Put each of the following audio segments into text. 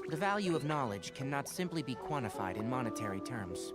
The value of knowledge cannot simply be quantified in monetary terms.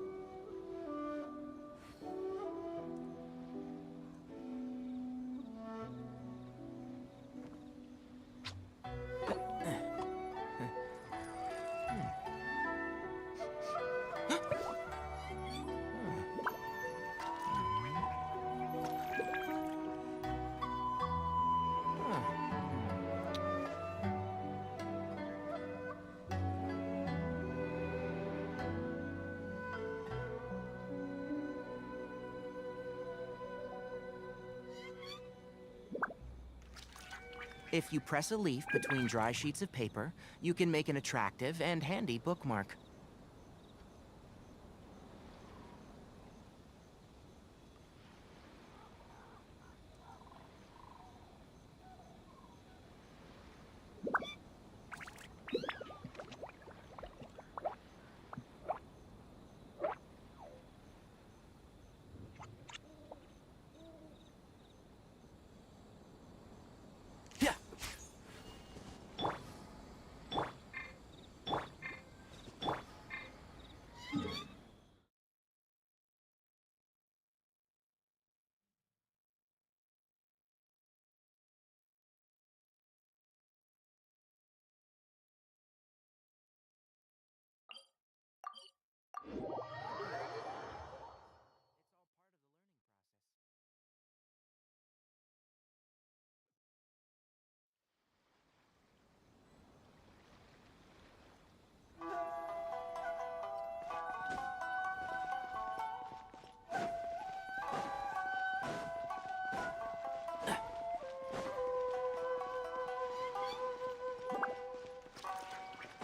If you press a leaf between dry sheets of paper, you can make an attractive and handy bookmark.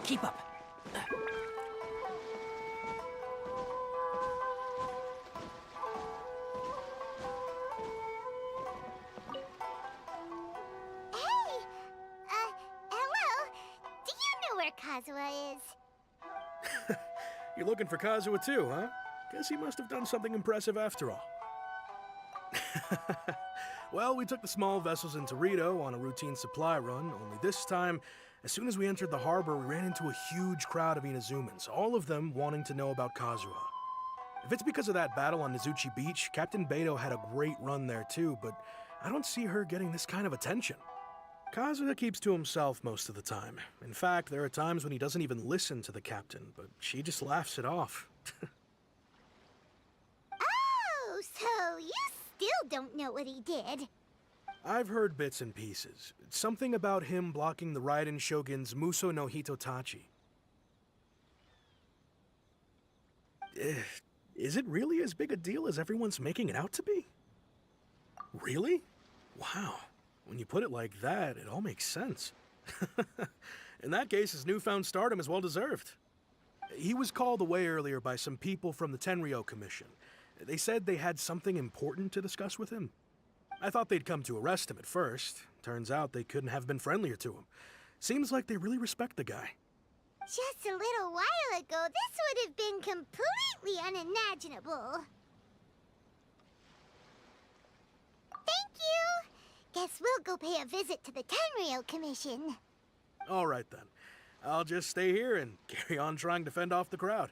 Keep up. Hello? Do you know where Kazuha is? You're looking for Kazuha too, huh? Guess he must have done something impressive after all. Well, we took the small vessels into Rito on a routine supply run, only this time, as soon as we entered the harbor, we ran into a huge crowd of Inazumans, all of them wanting to know about Kazuha. If it's because of that battle on Nizuchi Beach, Captain Beto had a great run there too, but I don't see her getting this kind of attention. Kazuha keeps to himself most of the time. In fact, there are times when he doesn't even listen to the captain, but she just laughs it off. Oh, so you still don't know what he did? I've heard bits and pieces. Something about him blocking the Raiden Shogun's Muso no Hitotachi. Is it really as big a deal as everyone's making it out to be? Really? Wow. When you put it like that, it all makes sense. In that case, his newfound stardom is well deserved. He was called away earlier by some people from the Tenryo Commission. They said they had something important to discuss with him. I thought they'd come to arrest him at first. Turns out they couldn't have been friendlier to him. Seems like they really respect the guy. Just a little while ago, this would have been completely unimaginable. Thank you! Guess we'll go pay a visit to the Tenryo Commission. All right then. I'll just stay here and carry on trying to fend off the crowd.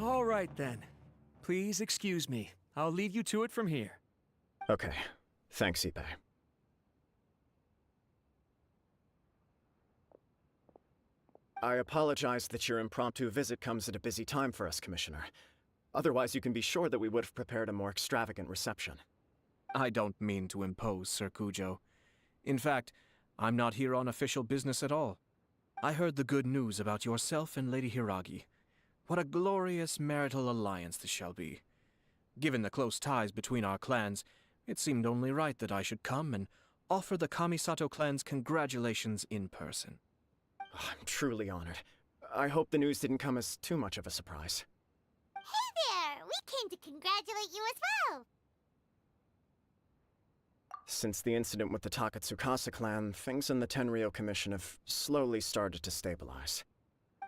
All right, then. Please excuse me. I'll leave you to it from here. Okay. Thanks, Ippei. I apologize that your impromptu visit comes at a busy time for us, Commissioner. Otherwise, you can be sure that we would have prepared a more extravagant reception. I don't mean to impose, Sir Kujo. In fact, I'm not here on official business at all. I heard the good news about yourself and Lady Hiragi. What a glorious marital alliance this shall be. Given the close ties between our clans, it seemed only right that I should come and offer the Kamisato clans congratulations in person. I'm truly honored. I hope the news didn't come as too much of a surprise. Hey there! We came to congratulate you as well! Since the incident with the Takatsukasa clan, things in the Tenryou Commission have slowly started to stabilize.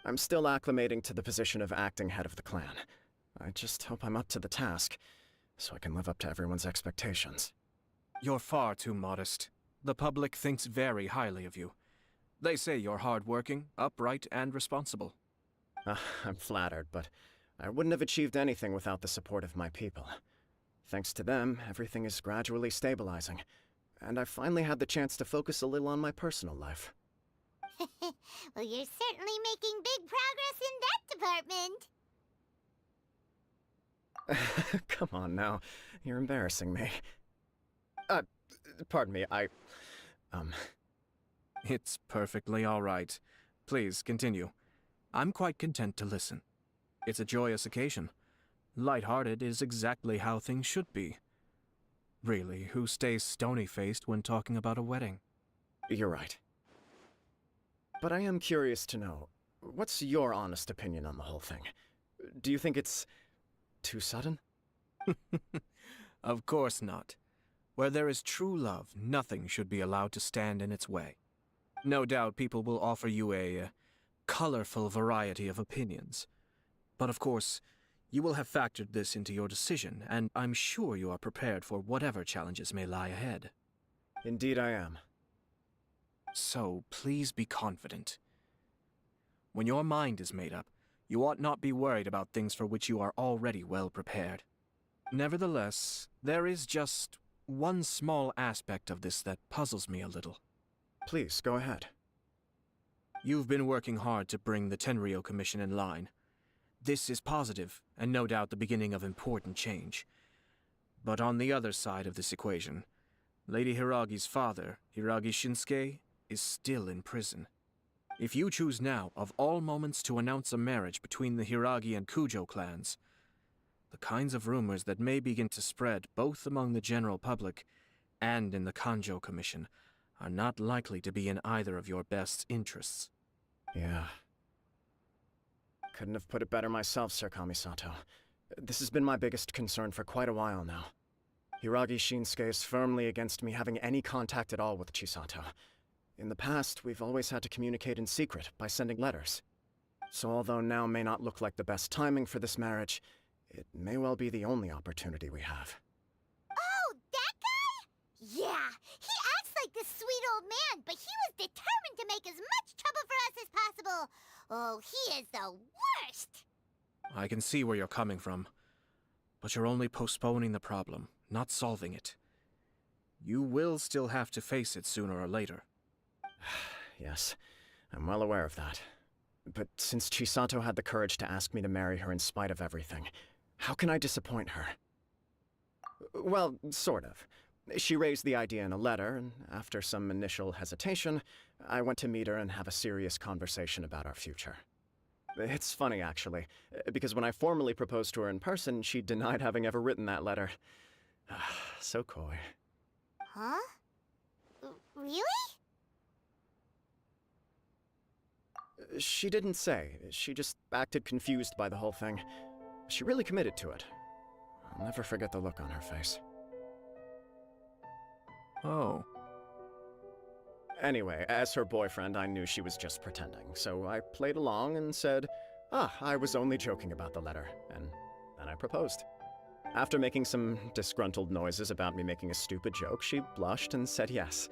I'm still acclimating to the position of acting head of the clan. I just hope I'm up to the task, so I can live up to everyone's expectations. You're far too modest. The public thinks very highly of you. They say you're hardworking, upright, and responsible. I'm flattered, but I wouldn't have achieved anything without the support of my people. Thanks to them, everything is gradually stabilizing, and I finally had the chance to focus a little on my personal life. Well, you're certainly making big progress in that department. Come on now, you're embarrassing me. Pardon me, It's perfectly all right. Please, continue. I'm quite content to listen. It's a joyous occasion. Light-hearted is exactly how things should be. Really, who stays stony-faced when talking about a wedding? You're right. But I am curious to know, what's your honest opinion on the whole thing? Do you think it's too sudden? Of course not. Where there is true love, nothing should be allowed to stand in its way. No doubt people will offer you a colorful variety of opinions. But of course, you will have factored this into your decision, and I'm sure you are prepared for whatever challenges may lie ahead. Indeed I am. So, please be confident. When your mind is made up, you ought not be worried about things for which you are already well prepared. Nevertheless, there is just one small aspect of this that puzzles me a little. Please, go ahead. You've been working hard to bring the Tenryou Commission in line. This is positive, and no doubt the beginning of important change. But on the other side of this equation, Lady Hiragi's father, Hiragi Shinsuke, is still in prison. If you choose now, of all moments, to announce a marriage between the Hiragi and Kujo clans, the kinds of rumors that may begin to spread both among the general public and in the Kanjo Commission are not likely to be in either of your best interests. Yeah. Couldn't have put it better myself, Sir Kamisato. This has been my biggest concern for quite a while now. Hiragi Shinsuke is firmly against me having any contact at all with Chisato. In the past, we've always had to communicate in secret by sending letters. So although now may not look like the best timing for this marriage, it may well be the only opportunity we have. Oh, that guy? Yeah, he acts like this sweet old man, but he was determined to make as much trouble for us as possible. Oh, he is the worst! I can see where you're coming from, but you're only postponing the problem, not solving it. You will still have to face it sooner or later. Yes, I'm well aware of that. But since Chisato had the courage to ask me to marry her in spite of everything, how can I disappoint her? Well, sort of. She raised the idea in a letter, and after some initial hesitation, I went to meet her and have a serious conversation about our future. It's funny, actually, because when I formally proposed to her in person, she denied having ever written that letter. So coy. Huh? Really? She didn't say. She just acted confused by the whole thing. She really committed to it. I'll never forget the look on her face. Oh. Anyway, as her boyfriend, I knew she was just pretending, so I played along and said, I was only joking about the letter, and then I proposed. After making some disgruntled noises about me making a stupid joke, she blushed and said yes.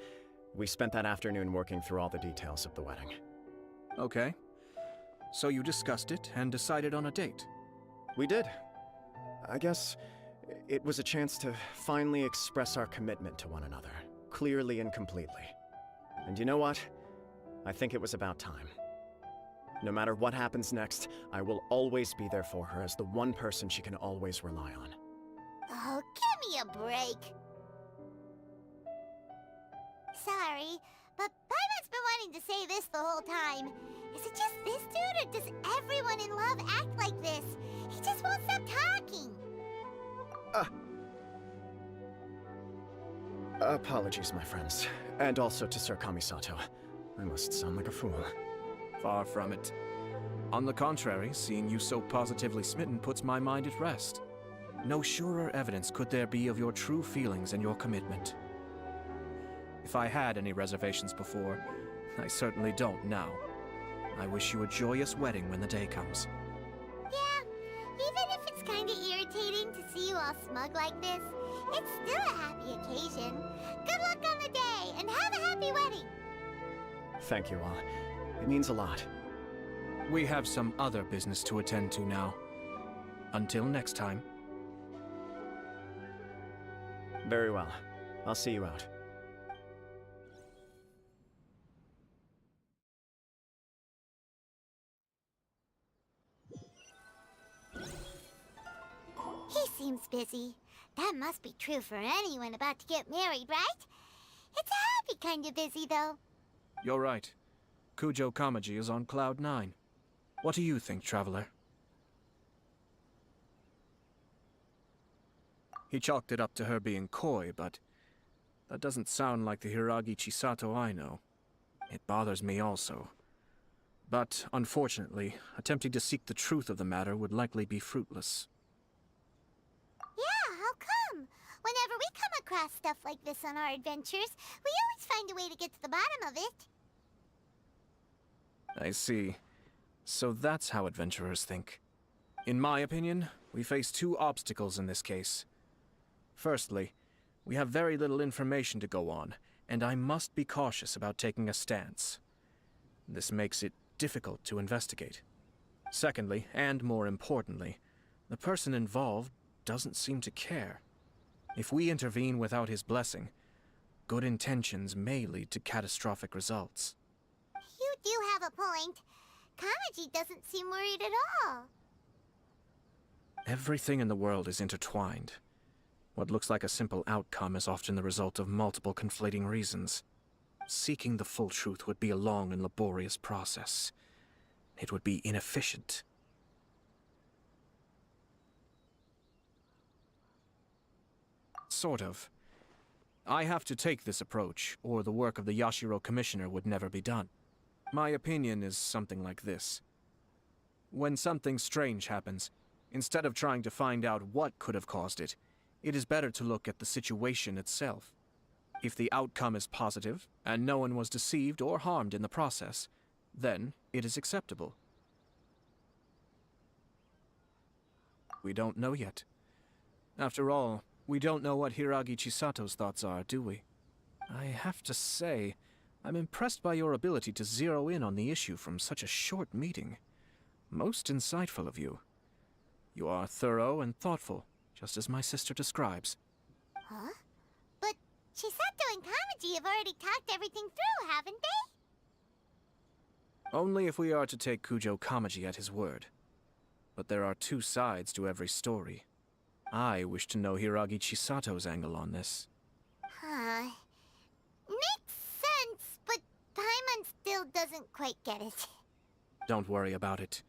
We spent that afternoon working through all the details of the wedding. Okay. So you discussed it and decided on a date? We did. I guess it was a chance to finally express our commitment to one another, clearly and completely. And you know what? I think it was about time. No matter what happens next, I will always be there for her as the one person she can always rely on. Oh, give me a break. Sorry, but Paimon's been wanting to say this the whole time. Is it just this dude, or does everyone in love act like this? He just won't stop talking. Apologies, my friends. And also to Sir Kamisato. I must sound like a fool. Far from it. On the contrary, seeing you so positively smitten puts my mind at rest. No surer evidence could there be of your true feelings and your commitment. If I had any reservations before, I certainly don't now. I wish you a joyous wedding when the day comes. Yeah, even if it's kinda irritating to see you all smug like this, it's still a happy occasion. Good luck on the day, and have a happy wedding! Thank you all. It means a lot. We have some other business to attend to now. Until next time. Very well. I'll see you out. He seems busy. That must be true for anyone about to get married, right? It's a happy kind of busy, though. You're right. Kujo Kamaji is on Cloud 9. What do you think, Traveler? He chalked it up to her being coy, but that doesn't sound like the Hiragi Chisato I know. It bothers me also. But, unfortunately, attempting to seek the truth of the matter would likely be fruitless. Yeah, how come? Whenever we come across stuff like this on our adventures, we always find a way to get to the bottom of it. I see. So that's how adventurers think. In my opinion, we face two obstacles in this case. Firstly, we have very little information to go on, and I must be cautious about taking a stance. This makes it difficult to investigate. Secondly, and more importantly, the person involved doesn't seem to care. If we intervene without his blessing, good intentions may lead to catastrophic results. You do have a point. Kamaji doesn't seem worried at all. Everything in the world is intertwined. What looks like a simple outcome is often the result of multiple conflating reasons. Seeking the full truth would be a long and laborious process. It would be inefficient. Sort of. I have to take this approach, or the work of the Yashiro Commissioner would never be done. My opinion is something like this. When something strange happens, instead of trying to find out what could have caused it, it is better to look at the situation itself. If the outcome is positive, and no one was deceived or harmed in the process, then it is acceptable. We don't know yet. After all, we don't know what Hiragi Chisato's thoughts are, do we? I have to say, I'm impressed by your ability to zero in on the issue from such a short meeting. Most insightful of you. You are thorough and thoughtful, just as my sister describes. Huh? But Chisato and Kamaji have already talked everything through, haven't they? Only if we are to take Kujo Kamaji at his word. But there are two sides to every story. I wish to know Hiragi Chisato's angle on this. Huh. Makes sense, but Paimon still doesn't quite get it. Don't worry about it.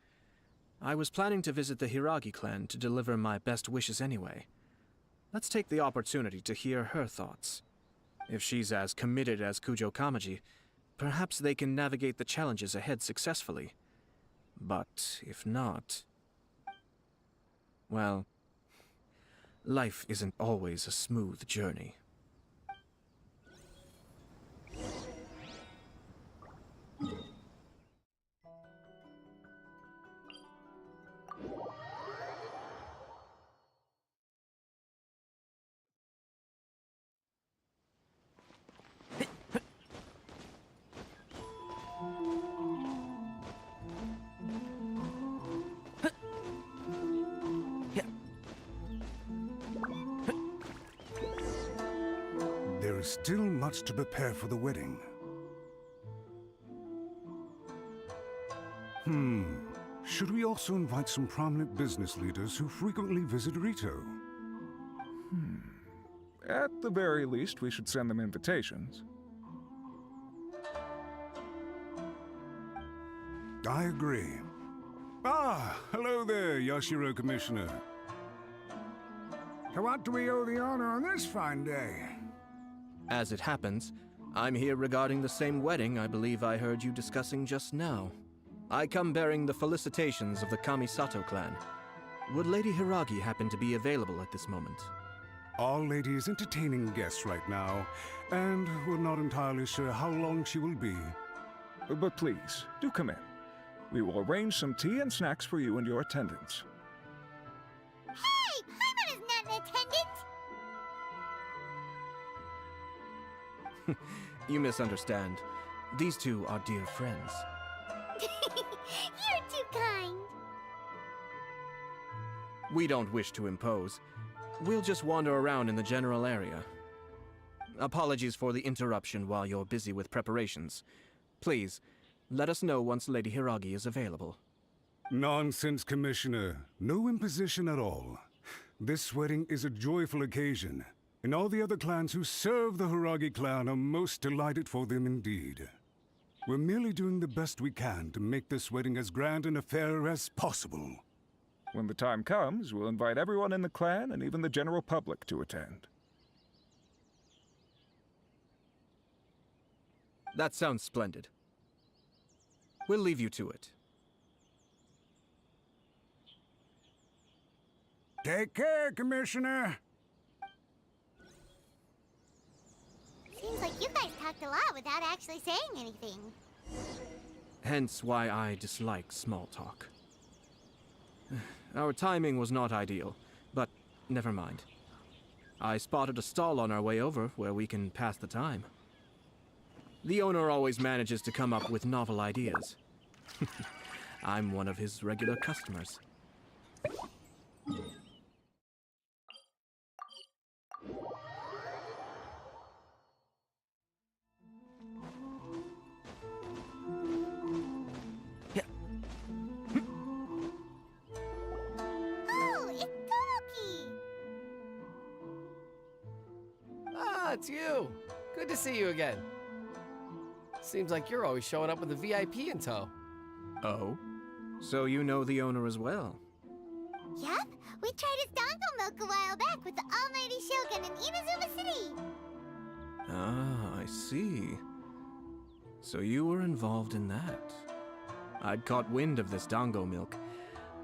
I was planning to visit the Hiragi clan to deliver my best wishes anyway. Let's take the opportunity to hear her thoughts. If she's as committed as Kujo Kamaji, perhaps they can navigate the challenges ahead successfully. But if not... well, life isn't always a smooth journey. There is still much to prepare for the wedding. Should we also invite some prominent business leaders who frequently visit Rito? At the very least, we should send them invitations. I agree. Ah, hello there, Yashiro Commissioner. To what do we owe the honor on this fine day? As it happens, I'm here regarding the same wedding I believe I heard you discussing just now. I come bearing the felicitations of the Kamisato clan. Would Lady Hiragi happen to be available at this moment? Our lady is entertaining guests right now, and we're not entirely sure how long she will be. But please, do come in. We will arrange some tea and snacks for you and your attendants. Hey, Paimon is not an attendant! You misunderstand. These two are dear friends. You're too kind. We don't wish to impose. We'll just wander around in the general area. Apologies for the interruption while you're busy with preparations. Please, let us know once Lady Hiragi is available. Nonsense, Commissioner. No imposition at all. This wedding is a joyful occasion, and all the other clans who serve the Hiragi clan are most delighted for them indeed. We're merely doing the best we can to make this wedding as grand an affair as possible. When the time comes, we'll invite everyone in the clan and even the general public to attend. That sounds splendid. We'll leave you to it. Take care, Commissioner. Seems like you guys talked a lot without actually saying anything. Hence why I dislike small talk. Our timing was not ideal, but never mind. I spotted a stall on our way over where we can pass the time. The owner always manages to come up with novel ideas. I'm one of his regular customers. Oh, it's Tomoki! Ah, it's you. Good to see you again. Seems like you're always showing up with a VIP in tow. Oh? So you know the owner as well? Yup, we tried his dongle milk a while back with the almighty Shogun in Inazuma City. Ah, I see. So you were involved in that. I'd caught wind of this dango milk,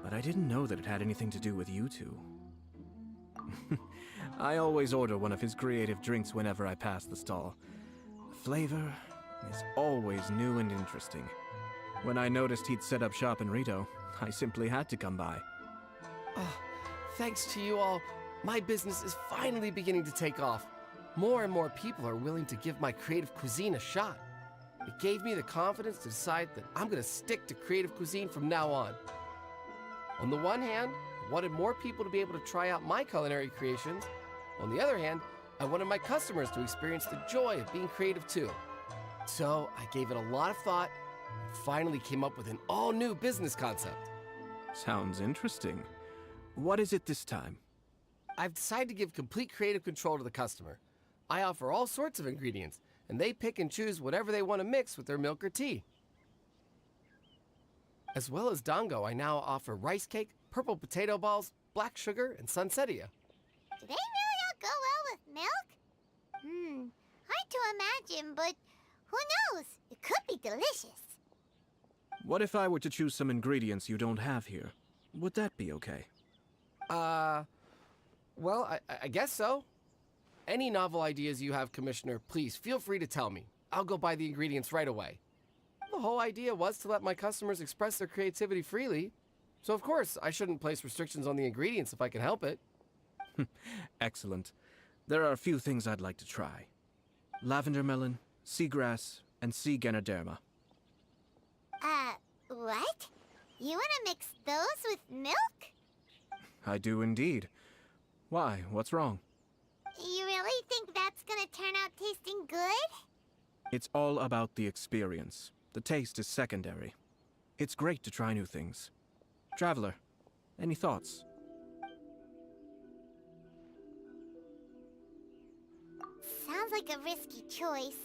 but I didn't know that it had anything to do with you two. I always order one of his creative drinks whenever I pass the stall. The flavor is always new and interesting. When I noticed he'd set up shop in Rito, I simply had to come by. Oh, thanks to you all, my business is finally beginning to take off. More and more people are willing to give my creative cuisine a shot. It gave me the confidence to decide that I'm going to stick to creative cuisine from now on. On the one hand, I wanted more people to be able to try out my culinary creations. On the other hand, I wanted my customers to experience the joy of being creative too. So I gave it a lot of thought and finally came up with an all-new business concept. Sounds interesting. What is it this time? I've decided to give complete creative control to the customer. I offer all sorts of ingredients, and they pick and choose whatever they want to mix with their milk or tea. As well as dango, I now offer rice cake, purple potato balls, black sugar, and sunsettia. Do they really all go well with milk? Hard to imagine, but who knows? It could be delicious. What if I were to choose some ingredients you don't have here? Would that be okay? Well, I guess so. Any novel ideas you have, Commissioner, please feel free to tell me. I'll go buy the ingredients right away. The whole idea was to let my customers express their creativity freely. So of course, I shouldn't place restrictions on the ingredients if I can help it. Excellent. There are a few things I'd like to try. Lavender melon, seagrass, and sea ganoderma. What? You want to mix those with milk? I do indeed. Why? What's wrong? You really think that's gonna turn out tasting good? It's all about the experience. The taste is secondary. It's great to try new things. Traveler, any thoughts? Sounds like a risky choice.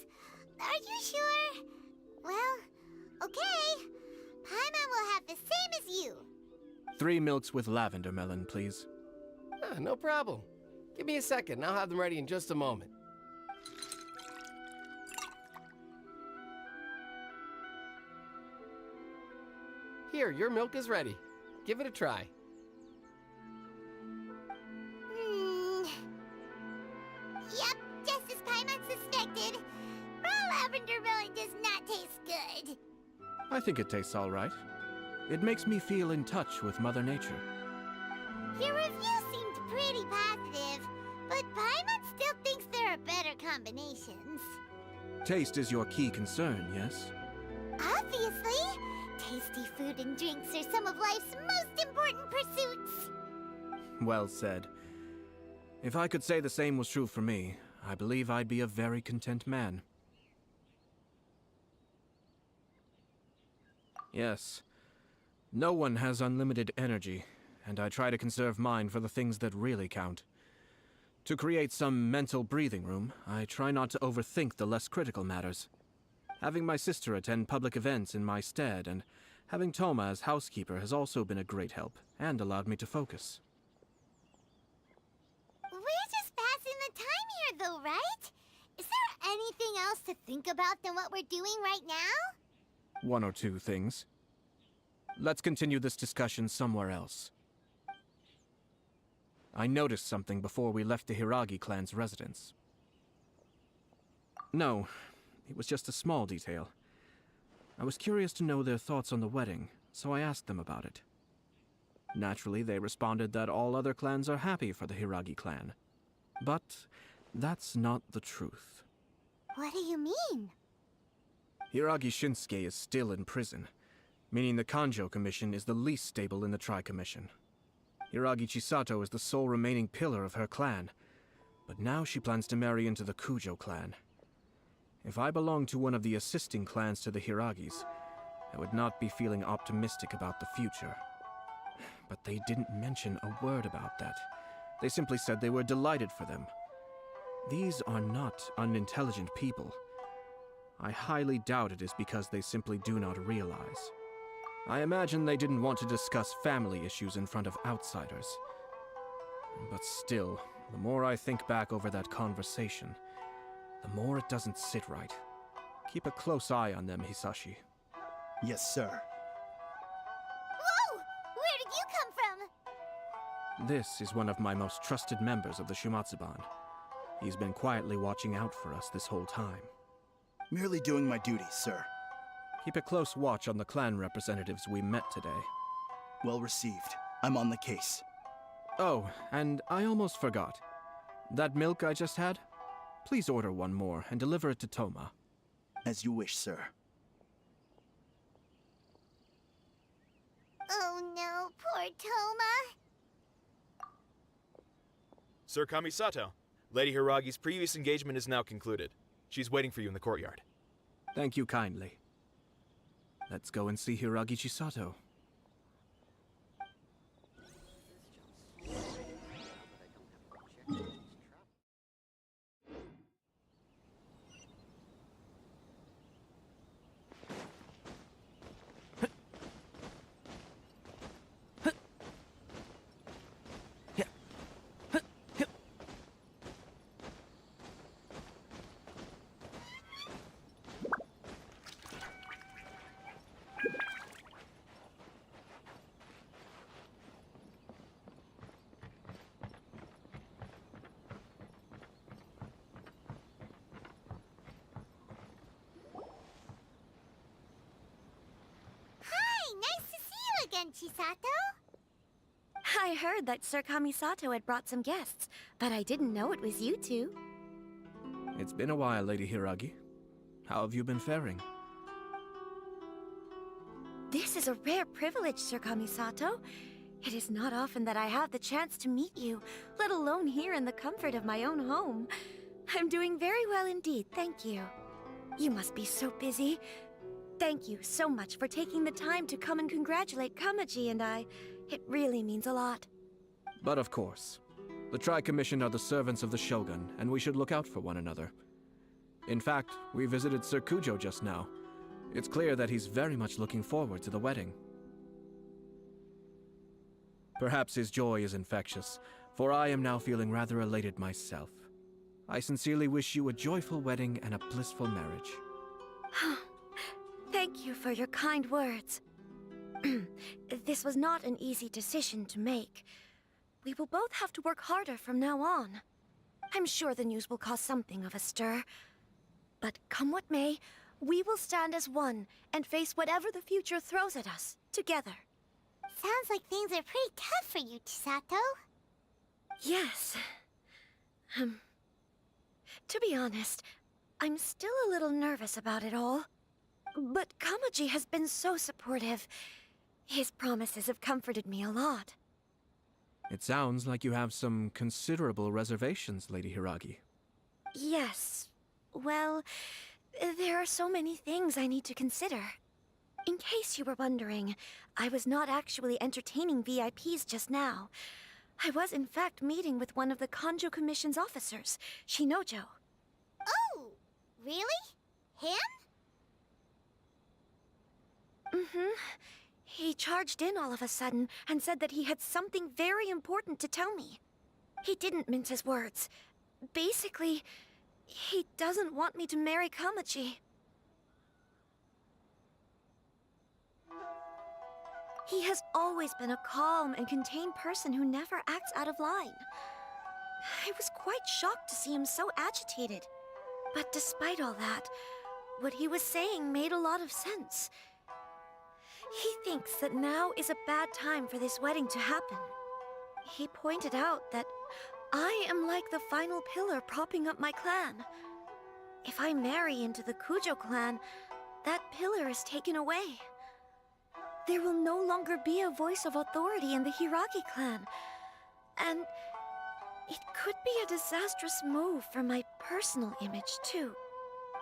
Are you sure? Well, okay. Paimon will have the same as you. 3 milks with lavender melon, please. No problem. Give me a second, I'll have them ready in just a moment. Here, your milk is ready. Give it a try. Yep, just as Paimon suspected. Raw lavender melon does not taste good. I think it tastes all right. It makes me feel in touch with Mother Nature. Your review seemed pretty positive, but Paimon still thinks there are better combinations. Taste is your key concern, yes? Obviously! Tasty food and drinks are some of life's most important pursuits. Well said. If I could say the same was true for me, I believe I'd be a very content man. Yes. No one has unlimited energy, and I try to conserve mine for the things that really count. To create some mental breathing room, I try not to overthink the less critical matters. Having my sister attend public events in my stead and having Toma as housekeeper has also been a great help and allowed me to focus. We're just passing the time here, though, right? Is there anything else to think about than what we're doing right now? 1 or 2 things. Let's continue this discussion somewhere else. I noticed something before we left the Hiragi clan's residence. No, it was just a small detail. I was curious to know their thoughts on the wedding, so I asked them about it. Naturally, they responded that all other clans are happy for the Hiragi clan. But that's not the truth. What do you mean? Hiragi Shinsuke is still in prison, meaning the Kanjo Commission is the least stable in the Tri-Commission. Hiragi Chisato is the sole remaining pillar of her clan, but now she plans to marry into the Kujo clan. If I belonged to one of the assisting clans to the Hiragis, I would not be feeling optimistic about the future. But they didn't mention a word about that. They simply said they were delighted for them. These are not unintelligent people. I highly doubt it is because they simply do not realize. I imagine they didn't want to discuss family issues in front of outsiders. But still, the more I think back over that conversation, the more it doesn't sit right. Keep a close eye on them, Hisashi. Yes, sir. Whoa! Where did you come from? This is one of my most trusted members of the Shumatsuban. He's been quietly watching out for us this whole time. Merely doing my duty, sir. Keep a close watch on the clan representatives we met today. Well received. I'm on the case. Oh, and I almost forgot. That milk I just had? Please order one more and deliver it to Toma. As you wish, sir. Oh no, poor Toma. Sir Kamisato, Lady Hiragi's previous engagement is now concluded. She's waiting for you in the courtyard. Thank you kindly. Let's go and see Hiragi Chisato. Chisato? I heard that Sir Kamisato had brought some guests, but I didn't know it was you two. It's been a while, Lady Hiragi. How have you been faring? This is a rare privilege, Sir Kamisato. It is not often that I have the chance to meet you, let alone here in the comfort of my own home. I'm doing very well indeed, thank you. You must be so busy. Thank you so much for taking the time to come and congratulate Kamaji and I. It really means a lot. But of course, the Tri-Commission are the servants of the Shogun, and we should look out for one another. In fact, we visited Sir Kujo just now. It's clear that he's very much looking forward to the wedding. Perhaps his joy is infectious, for I am now feeling rather elated myself. I sincerely wish you a joyful wedding and a blissful marriage. Thank you for your kind words. This was not an easy decision to make. We will both have to work harder from now on. I'm sure the news will cause something of a stir. But come what may, we will stand as one and face whatever the future throws at us, together. Sounds like things are pretty tough for you, Chisato. Yes. To be honest, I'm still a little nervous about it all. But Kamaji has been so supportive. His promises have comforted me a lot. It sounds like you have some considerable reservations, Lady Hiragi. Yes. Well, there are so many things I need to consider. In case you were wondering, I was not actually entertaining VIPs just now. I was in fact meeting with one of the Kanjo Commission's officers, Shinojo. Oh, really? Him? Mm-hmm. He charged in all of a sudden and said that he had something very important to tell me. He didn't mince his words. Basically, he doesn't want me to marry Kamaji. He has always been a calm and contained person who never acts out of line. I was quite shocked to see him so agitated. But despite all that, what he was saying made a lot of sense. He thinks that now is a bad time for this wedding to happen. He pointed out that I am like the final pillar propping up my clan. If I marry into the Kujo clan, that pillar is taken away. There will no longer be a voice of authority in the Hiragi clan. And it could be a disastrous move for my personal image, too.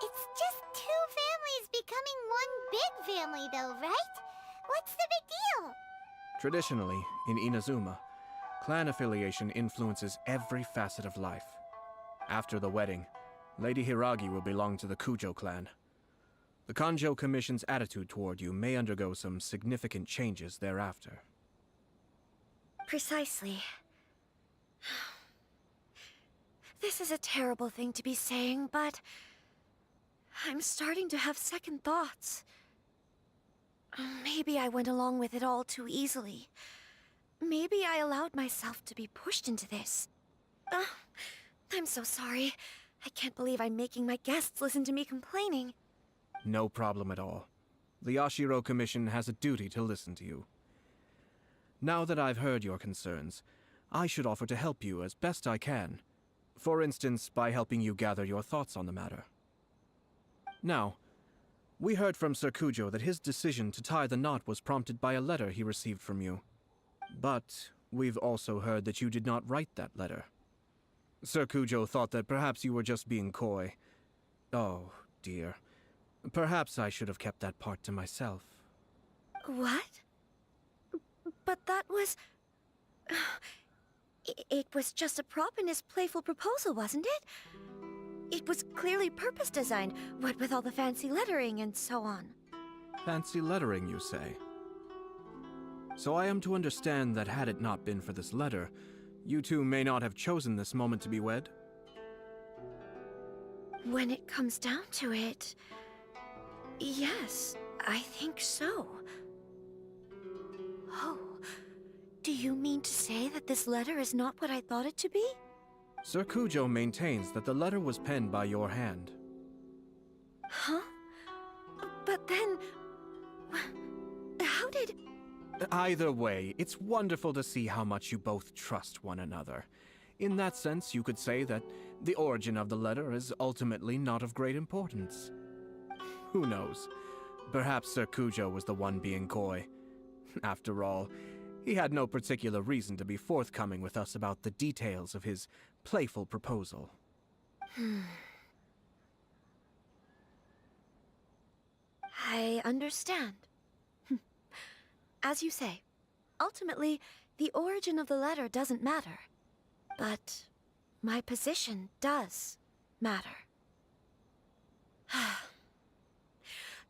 It's just two families becoming one big family, though, right? What's the big deal? Traditionally, in Inazuma, clan affiliation influences every facet of life. After the wedding, Lady Hiragi will belong to the Kujo clan. The Kanjo Commission's attitude toward you may undergo some significant changes thereafter. Precisely. This is a terrible thing to be saying, but I'm starting to have second thoughts. Maybe I went along with it all too easily. Maybe I allowed myself to be pushed into this. I'm so sorry. I can't believe I'm making my guests listen to me complaining. No problem at all. The Yashiro Commission has a duty to listen to you. Now that I've heard your concerns, I should offer to help you as best I can. For instance, by helping you gather your thoughts on the matter. Now, we heard from Sir Kujo that his decision to tie the knot was prompted by a letter he received from you. But we've also heard that you did not write that letter. Sir Kujo thought that perhaps you were just being coy. Oh, dear. Perhaps I should have kept that part to myself. What? But that was... It was just a prop in his playful proposal, wasn't it? It was clearly purpose designed, what with all the fancy lettering and so on. Fancy lettering, you say? So I am to understand that had it not been for this letter, you two may not have chosen this moment to be wed? When it comes down to it... yes, I think so. Oh, do you mean to say that this letter is not what I thought it to be? Sir Kujo maintains that the letter was penned by your hand. Huh? But then... how did... Either way, it's wonderful to see how much you both trust one another. In that sense, you could say that the origin of the letter is ultimately not of great importance. Who knows? Perhaps Sir Kujo was the one being coy. After all, he had no particular reason to be forthcoming with us about the details of his playful proposal. I understand. As you say, ultimately, the origin of the letter doesn't matter. But my position does matter.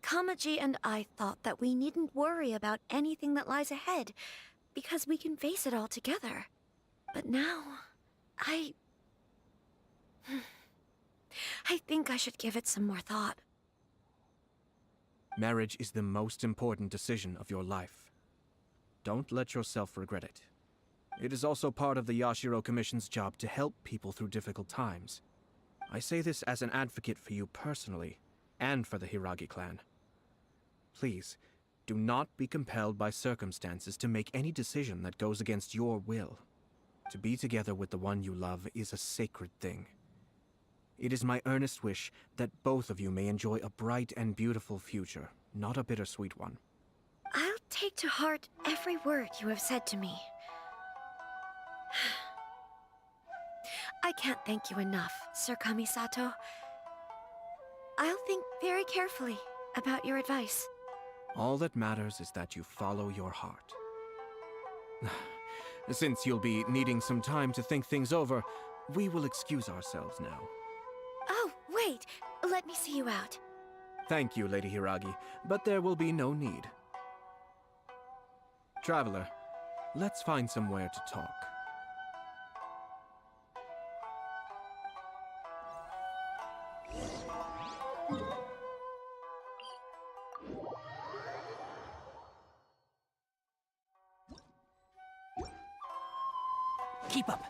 Kamaji and I thought that we needn't worry about anything that lies ahead, because we can face it all together. But now, I think I should give it some more thought. Marriage is the most important decision of your life. Don't let yourself regret it. It is also part of the Yashiro Commission's job to help people through difficult times. I say this as an advocate for you personally, and for the Hiragi clan. Please, do not be compelled by circumstances to make any decision that goes against your will. To be together with the one you love is a sacred thing. It is my earnest wish that both of you may enjoy a bright and beautiful future, not a bittersweet one. I'll take to heart every word you have said to me. I can't thank you enough, Sir Kamisato. I'll think very carefully about your advice. All that matters is that you follow your heart. Since you'll be needing some time to think things over, we will excuse ourselves now. Oh, wait! Let me see you out. Thank you, Lady Hiragi, but there will be no need. Traveler, let's find somewhere to talk. Keep up.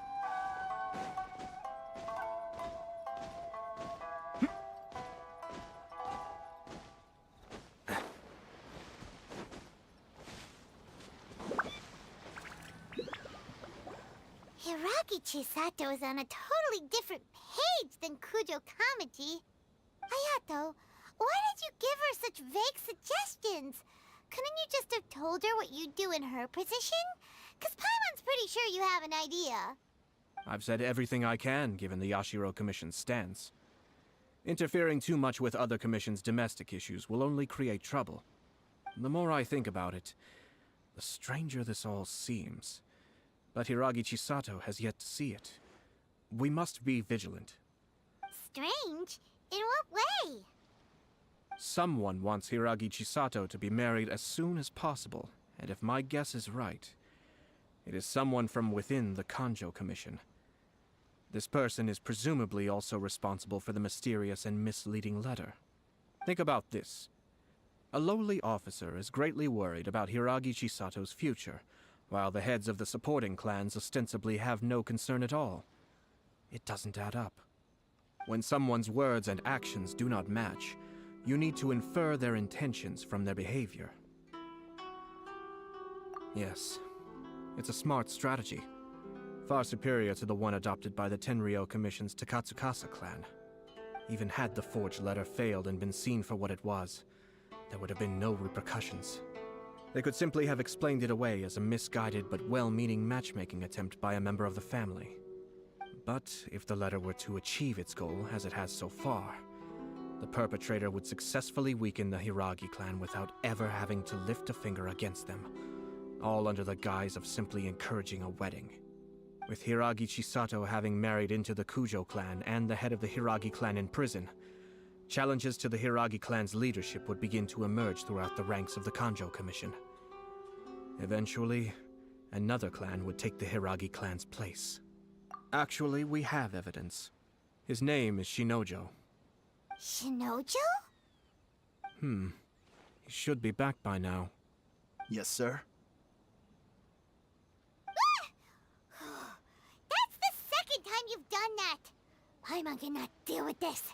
Hiragi Chisato is on a totally different page than Kujo Kamaji. Hayato, why did you give her such vague suggestions? Couldn't you just have told her what you'd do in her position? 'Cause Paimon's pretty sure you have an idea. I've said everything I can, given the Yashiro Commission's stance. Interfering too much with other commissions' domestic issues will only create trouble. The more I think about it, the stranger this all seems. But Hiragi Chisato has yet to see it. We must be vigilant. Strange? In what way? Someone wants Hiragi Chisato to be married as soon as possible, and if my guess is right, it is someone from within the Kanjo Commission. This person is presumably also responsible for the mysterious and misleading letter. Think about this. A lowly officer is greatly worried about Hiragi Chisato's future, while the heads of the supporting clans ostensibly have no concern at all. It doesn't add up. When someone's words and actions do not match, you need to infer their intentions from their behavior. Yes, it's a smart strategy, far superior to the one adopted by the Tenryou Commission's Takatsukasa clan. Even had the forged letter failed and been seen for what it was, there would have been no repercussions. They could simply have explained it away as a misguided but well-meaning matchmaking attempt by a member of the family. But if the letter were to achieve its goal, as it has so far, the perpetrator would successfully weaken the Hiragi clan without ever having to lift a finger against them, all under the guise of simply encouraging a wedding. With Hiragi Chisato having married into the Kujo clan and the head of the Hiragi clan in prison, challenges to the Hiragi clan's leadership would begin to emerge throughout the ranks of the Kanjo Commission. Eventually, another clan would take the Hiragi clan's place. Actually, we have evidence. His name is Shinojo. Shinojo? He should be back by now. Yes, sir. That's the second time you've done that! Paimon cannot deal with this.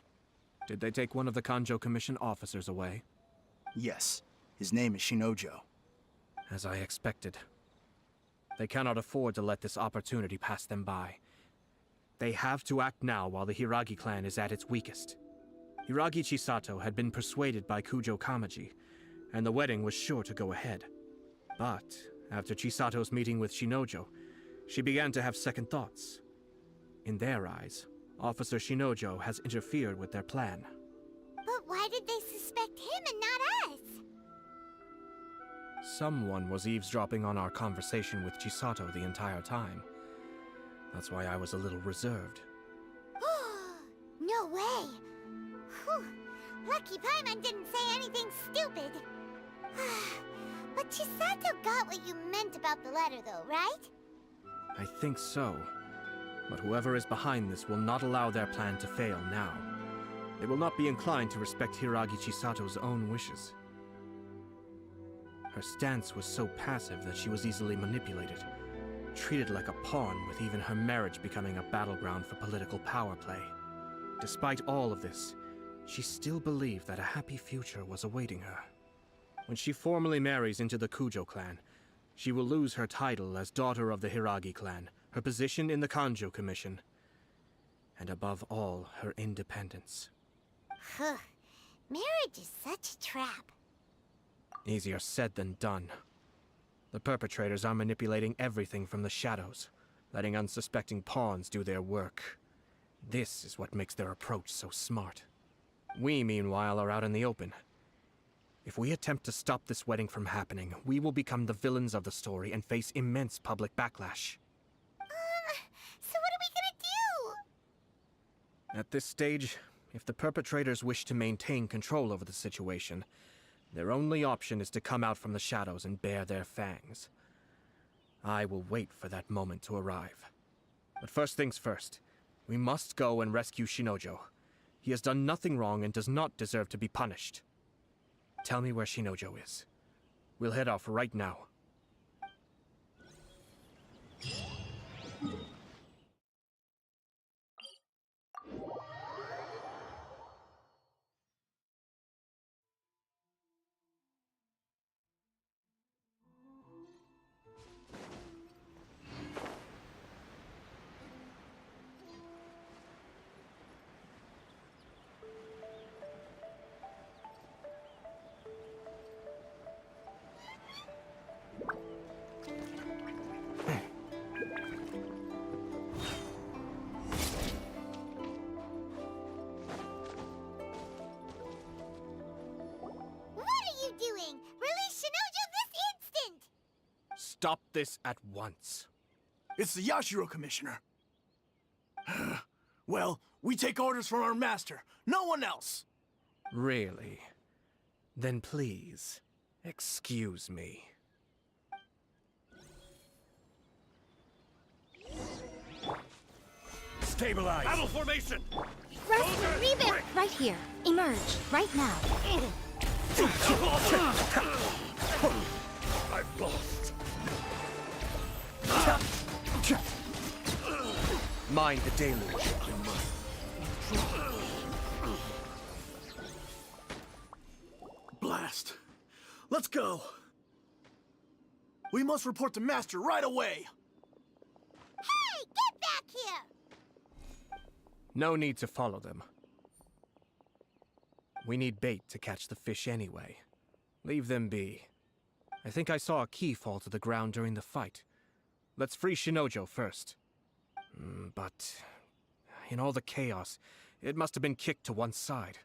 Did they take one of the Kanjo Commission officers away? Yes. His name is Shinojo. As I expected. They cannot afford to let this opportunity pass them by. They have to act now while the Hiragi clan is at its weakest. Hiragi Chisato had been persuaded by Kujo Kamaji, and the wedding was sure to go ahead. But after Chisato's meeting with Shinojo, she began to have second thoughts. In their eyes, Officer Shinojo has interfered with their plan. But But why did they suspect him and not us? Someone was eavesdropping on our conversation with Chisato the entire time. That's why I was a little reserved. No way! Whew. Lucky Paimon didn't say anything stupid. But Chisato got what you meant about the letter though, right? I think so. But whoever is behind this will not allow their plan to fail now. They will not be inclined to respect Hiragi Chisato's own wishes. Her stance was so passive that she was easily manipulated, treated like a pawn, with even her marriage becoming a battleground for political power play. Despite all of this, she still believed that a happy future was awaiting her. When she formally marries into the Kujo clan, she will lose her title as daughter of the Hiragi clan, her position in the Kanjo Commission, and above all, her independence. Huh. Marriage is such a trap. Easier said than done. The perpetrators are manipulating everything from the shadows, letting unsuspecting pawns do their work. This is what makes their approach so smart. We, meanwhile, are out in the open. If we attempt to stop this wedding from happening, we will become the villains of the story and face immense public backlash. So what are we gonna do? At this stage, if the perpetrators wish to maintain control over the situation, their only option is to come out from the shadows and bare their fangs. I will wait for that moment to arrive. But first things first, we must go and rescue Shinojo. He has done nothing wrong and does not deserve to be punished. Tell me where Shinojo is. We'll head off right now. Doing? Release Shinojo this instant! Stop this at once. It's the Yashiro Commissioner. Well, we take orders from our master, no one else. Really? Then please, excuse me. Stabilize! Battle formation! Rest and rebuild! Right here. Emerge. Right now. I've lost. Mind the deluge. Blast. Let's go. We must report to Master right away. Hey! Get back here! No need to follow them. We need bait to catch the fish anyway. Leave them be. I think I saw a key fall to the ground during the fight. Let's free Shinojo first. But in all the chaos, it must have been kicked to one side.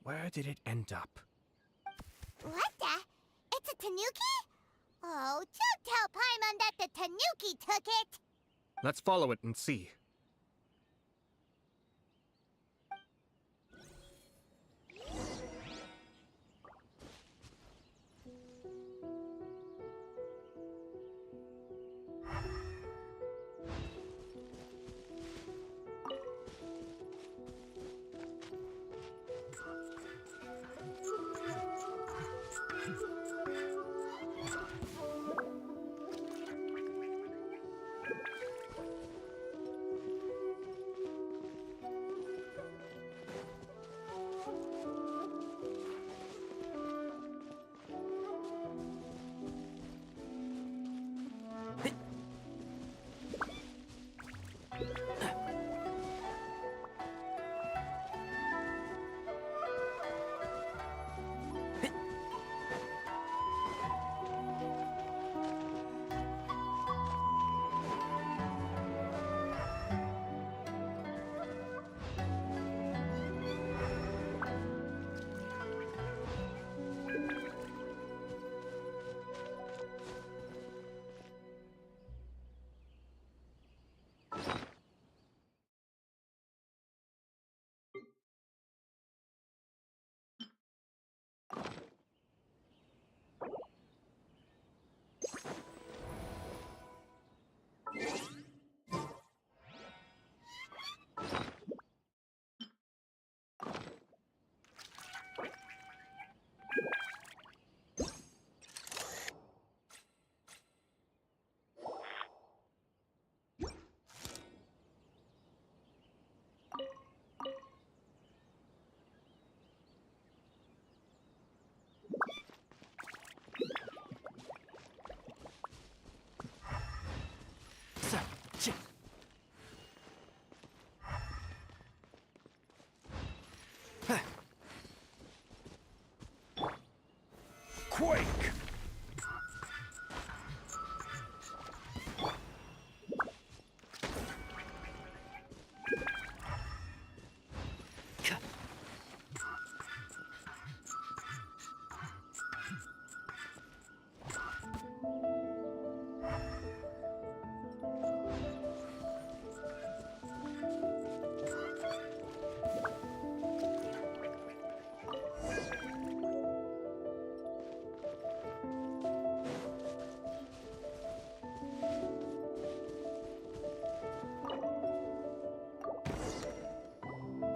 Where did it end up? What the? It's a tanuki? Oh, don't tell Paimon that the tanuki took it! Let's follow it and see. Quake!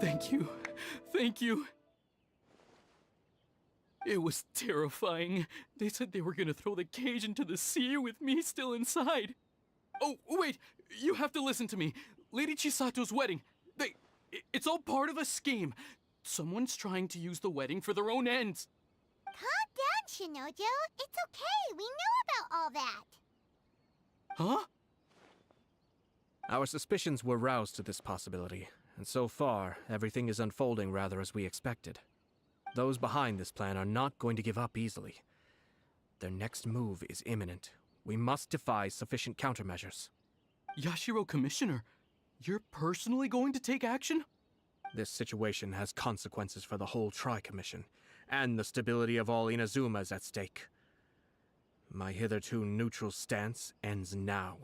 Thank you. Thank you. It was terrifying. They said they were gonna throw the cage into the sea with me still inside. Oh, wait! You have to listen to me. Lady Chisato's wedding. It's all part of a scheme. Someone's trying to use the wedding for their own ends. Calm down, Shinojo. It's okay. We know about all that. Huh? Our suspicions were roused to this possibility, and so far, everything is unfolding rather as we expected. Those behind this plan are not going to give up easily. Their next move is imminent. We must devise sufficient countermeasures. Yashiro Commissioner, you're personally going to take action? This situation has consequences for the whole Tri-Commission, and the stability of all Inazuma is at stake. My hitherto neutral stance ends now.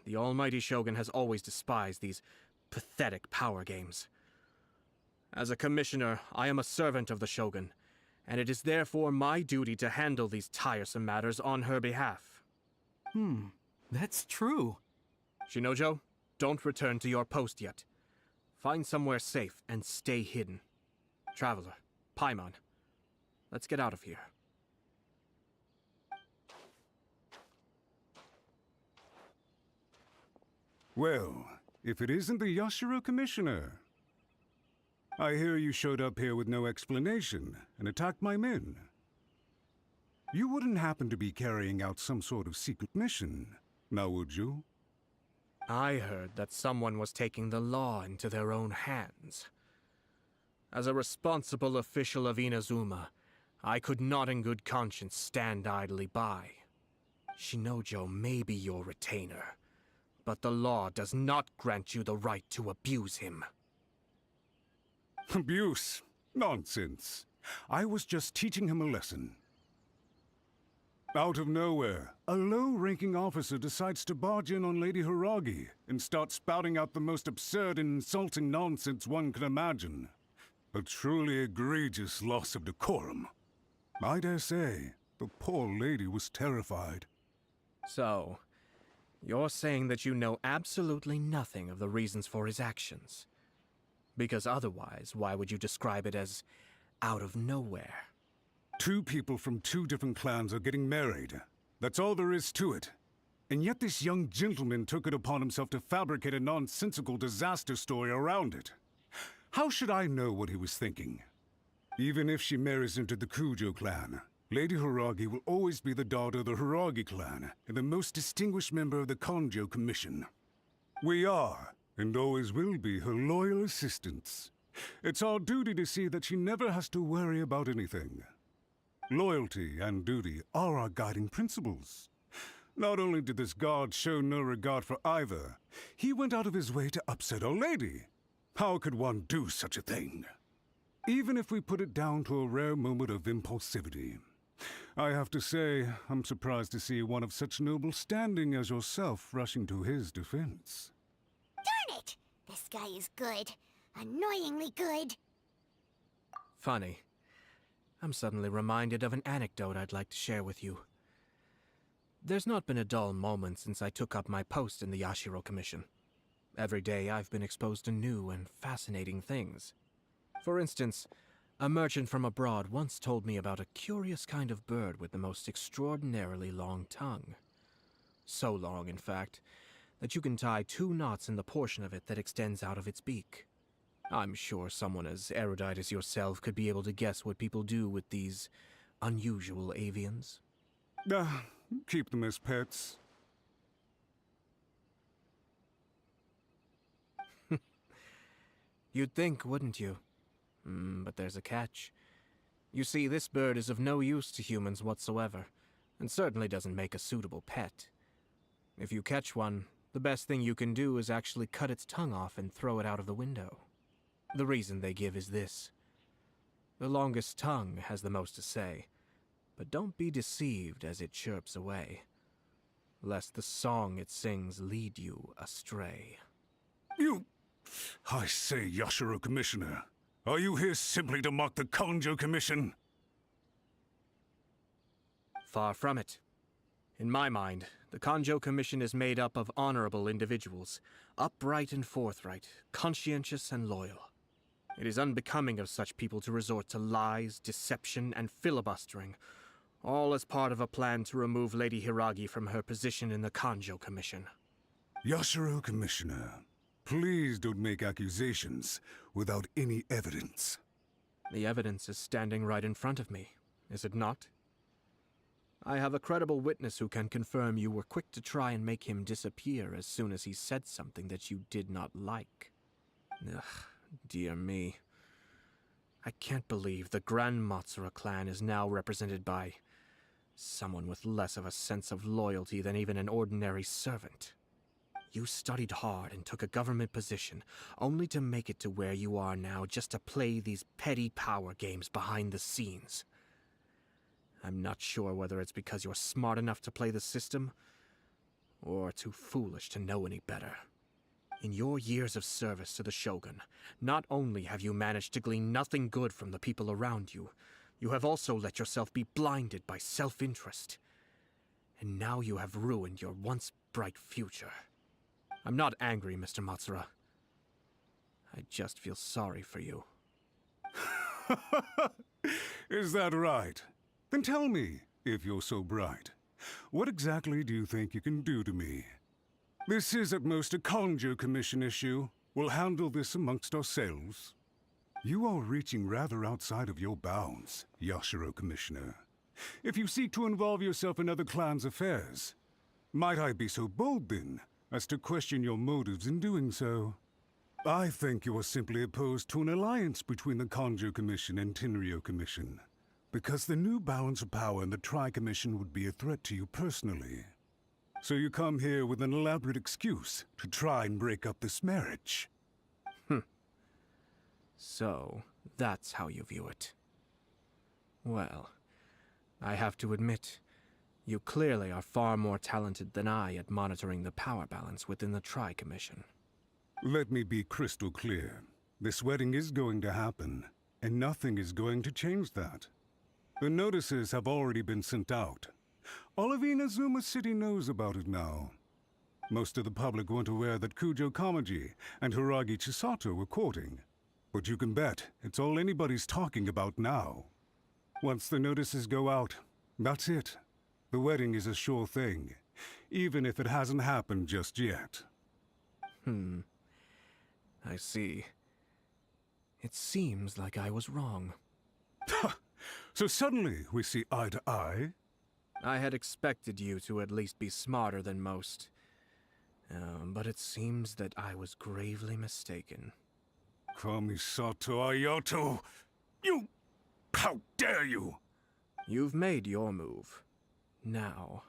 The almighty Shogun has always despised these pathetic power games. As a commissioner, I am a servant of the Shogun, and it is therefore my duty to handle these tiresome matters on her behalf. That's true. Shinojo, don't return to your post yet. Find somewhere safe and stay hidden. Traveler, Paimon, let's get out of here. Well, if it isn't the Yashiro Commissioner. I hear you showed up here with no explanation and attacked my men. You wouldn't happen to be carrying out some sort of secret mission, now would you? I heard that someone was taking the law into their own hands. As a responsible official of Inazuma, I could not in good conscience stand idly by. Shinojo may be your retainer, but the law does not grant you the right to abuse him. Abuse? Nonsense. I was just teaching him a lesson. Out of nowhere, a low-ranking officer decides to barge in on Lady Hiragi and start spouting out the most absurd and insulting nonsense one can imagine. A truly egregious loss of decorum. I dare say, the poor lady was terrified. So, you're saying that you know absolutely nothing of the reasons for his actions? Because otherwise, why would you describe it as out of nowhere? Two people from two different clans are getting married. That's all there is to it. And yet this young gentleman took it upon himself to fabricate a nonsensical disaster story around it. How should I know what he was thinking? Even if she marries into the Kujo clan, Lady Hiragi will always be the daughter of the Hiragi clan and the most distinguished member of the Konjo Commission. We are, and always will be, her loyal assistants. It's our duty to see that she never has to worry about anything. Loyalty and duty are our guiding principles. Not only did this guard show no regard for either, he went out of his way to upset our lady. How could one do such a thing? Even if we put it down to a rare moment of impulsivity. I have to say, I'm surprised to see one of such noble standing as yourself rushing to his defense. Darn it! This guy is good. Annoyingly good. Funny. I'm suddenly reminded of an anecdote I'd like to share with you. There's not been a dull moment since I took up my post in the Yashiro Commission. Every day I've been exposed to new and fascinating things. For instance, a merchant from abroad once told me about a curious kind of bird with the most extraordinarily long tongue. So long, in fact, that you can tie 2 knots in the portion of it that extends out of its beak. I'm sure someone as erudite as yourself could be able to guess what people do with these unusual avians. Keep them as pets. You'd think, wouldn't you? But there's a catch. You see, this bird is of no use to humans whatsoever, and certainly doesn't make a suitable pet. If you catch one, the best thing you can do is actually cut its tongue off and throw it out of the window. The reason they give is this. The longest tongue has the most to say, but don't be deceived as it chirps away, lest the song it sings lead you astray. I say, Yashiro Commissioner, are you here simply to mock the Kanjo Commission? Far from it. In my mind, the Kanjo Commission is made up of honorable individuals, upright and forthright, conscientious and loyal. It is unbecoming of such people to resort to lies, deception, and filibustering, all as part of a plan to remove Lady Hiragi from her position in the Kanjo Commission. Yashiro Commissioner, please don't make accusations without any evidence. The evidence is standing right in front of me, is it not? I have a credible witness who can confirm you were quick to try and make him disappear as soon as he said something that you did not like. Ugh, dear me. I can't believe the Grand Matsura clan is now represented by someone with less of a sense of loyalty than even an ordinary servant. You studied hard and took a government position, only to make it to where you are now just to play these petty power games behind the scenes. I'm not sure whether it's because you're smart enough to play the system, or too foolish to know any better. In your years of service to the Shogun, not only have you managed to glean nothing good from the people around you, you have also let yourself be blinded by self-interest. And now you have ruined your once bright future. I'm not angry, Mr. Matsura. I just feel sorry for you. Is that right? Then tell me, if you're so bright, what exactly do you think you can do to me? This is at most a Kanjo Commission issue. We'll handle this amongst ourselves. You are reaching rather outside of your bounds, Yashiro Commissioner. If you seek to involve yourself in other clans' affairs, might I be so bold then as to question your motives in doing so? I think you are simply opposed to an alliance between the Kanjo Commission and Tenryo Commission, because the new balance of power in the Tri-Commission would be a threat to you personally. So you come here with an elaborate excuse to try and break up this marriage. So, that's how you view it. Well, I have to admit, you clearly are far more talented than I at monitoring the power balance within the Tri-Commission. Let me be crystal clear. This wedding is going to happen, and nothing is going to change that. The notices have already been sent out. All of Inazuma City knows about it now. Most of the public weren't aware that Kujo Kamaji and Hiragi Chisato were courting. But you can bet it's all anybody's talking about now. Once the notices go out, that's it. The wedding is a sure thing, even if it hasn't happened just yet. I see. It seems like I was wrong. So suddenly we see eye to eye? I had expected you to at least be smarter than most. But it seems that I was gravely mistaken. Kamisato Ayato! You... How dare you! You've made your move. Now,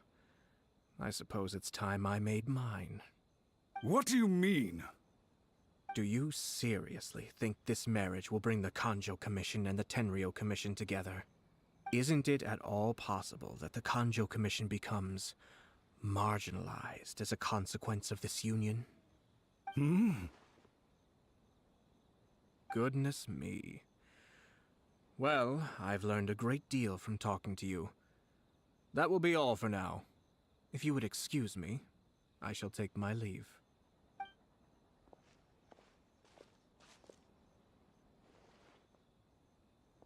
I suppose it's time I made mine. What do you mean? Do you seriously think this marriage will bring the Kanjo Commission and the Tenryo Commission together? Isn't it at all possible that the Kanjo Commission becomes marginalized as a consequence of this union? Goodness me. Well, I've learned a great deal from talking to you. That will be all for now. If you would excuse me, I shall take my leave.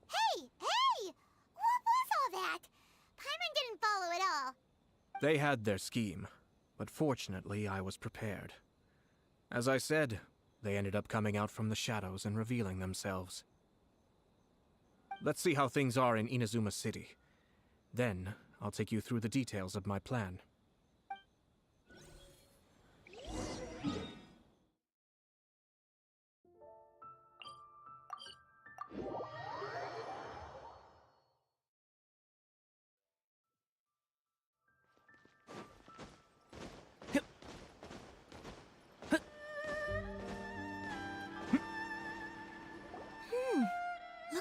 Hey! What was all that? Paimon didn't follow at all. They had their scheme, but fortunately I was prepared. As I said, they ended up coming out from the shadows and revealing themselves. Let's see how things are in Inazuma City. Then, I'll take you through the details of my plan.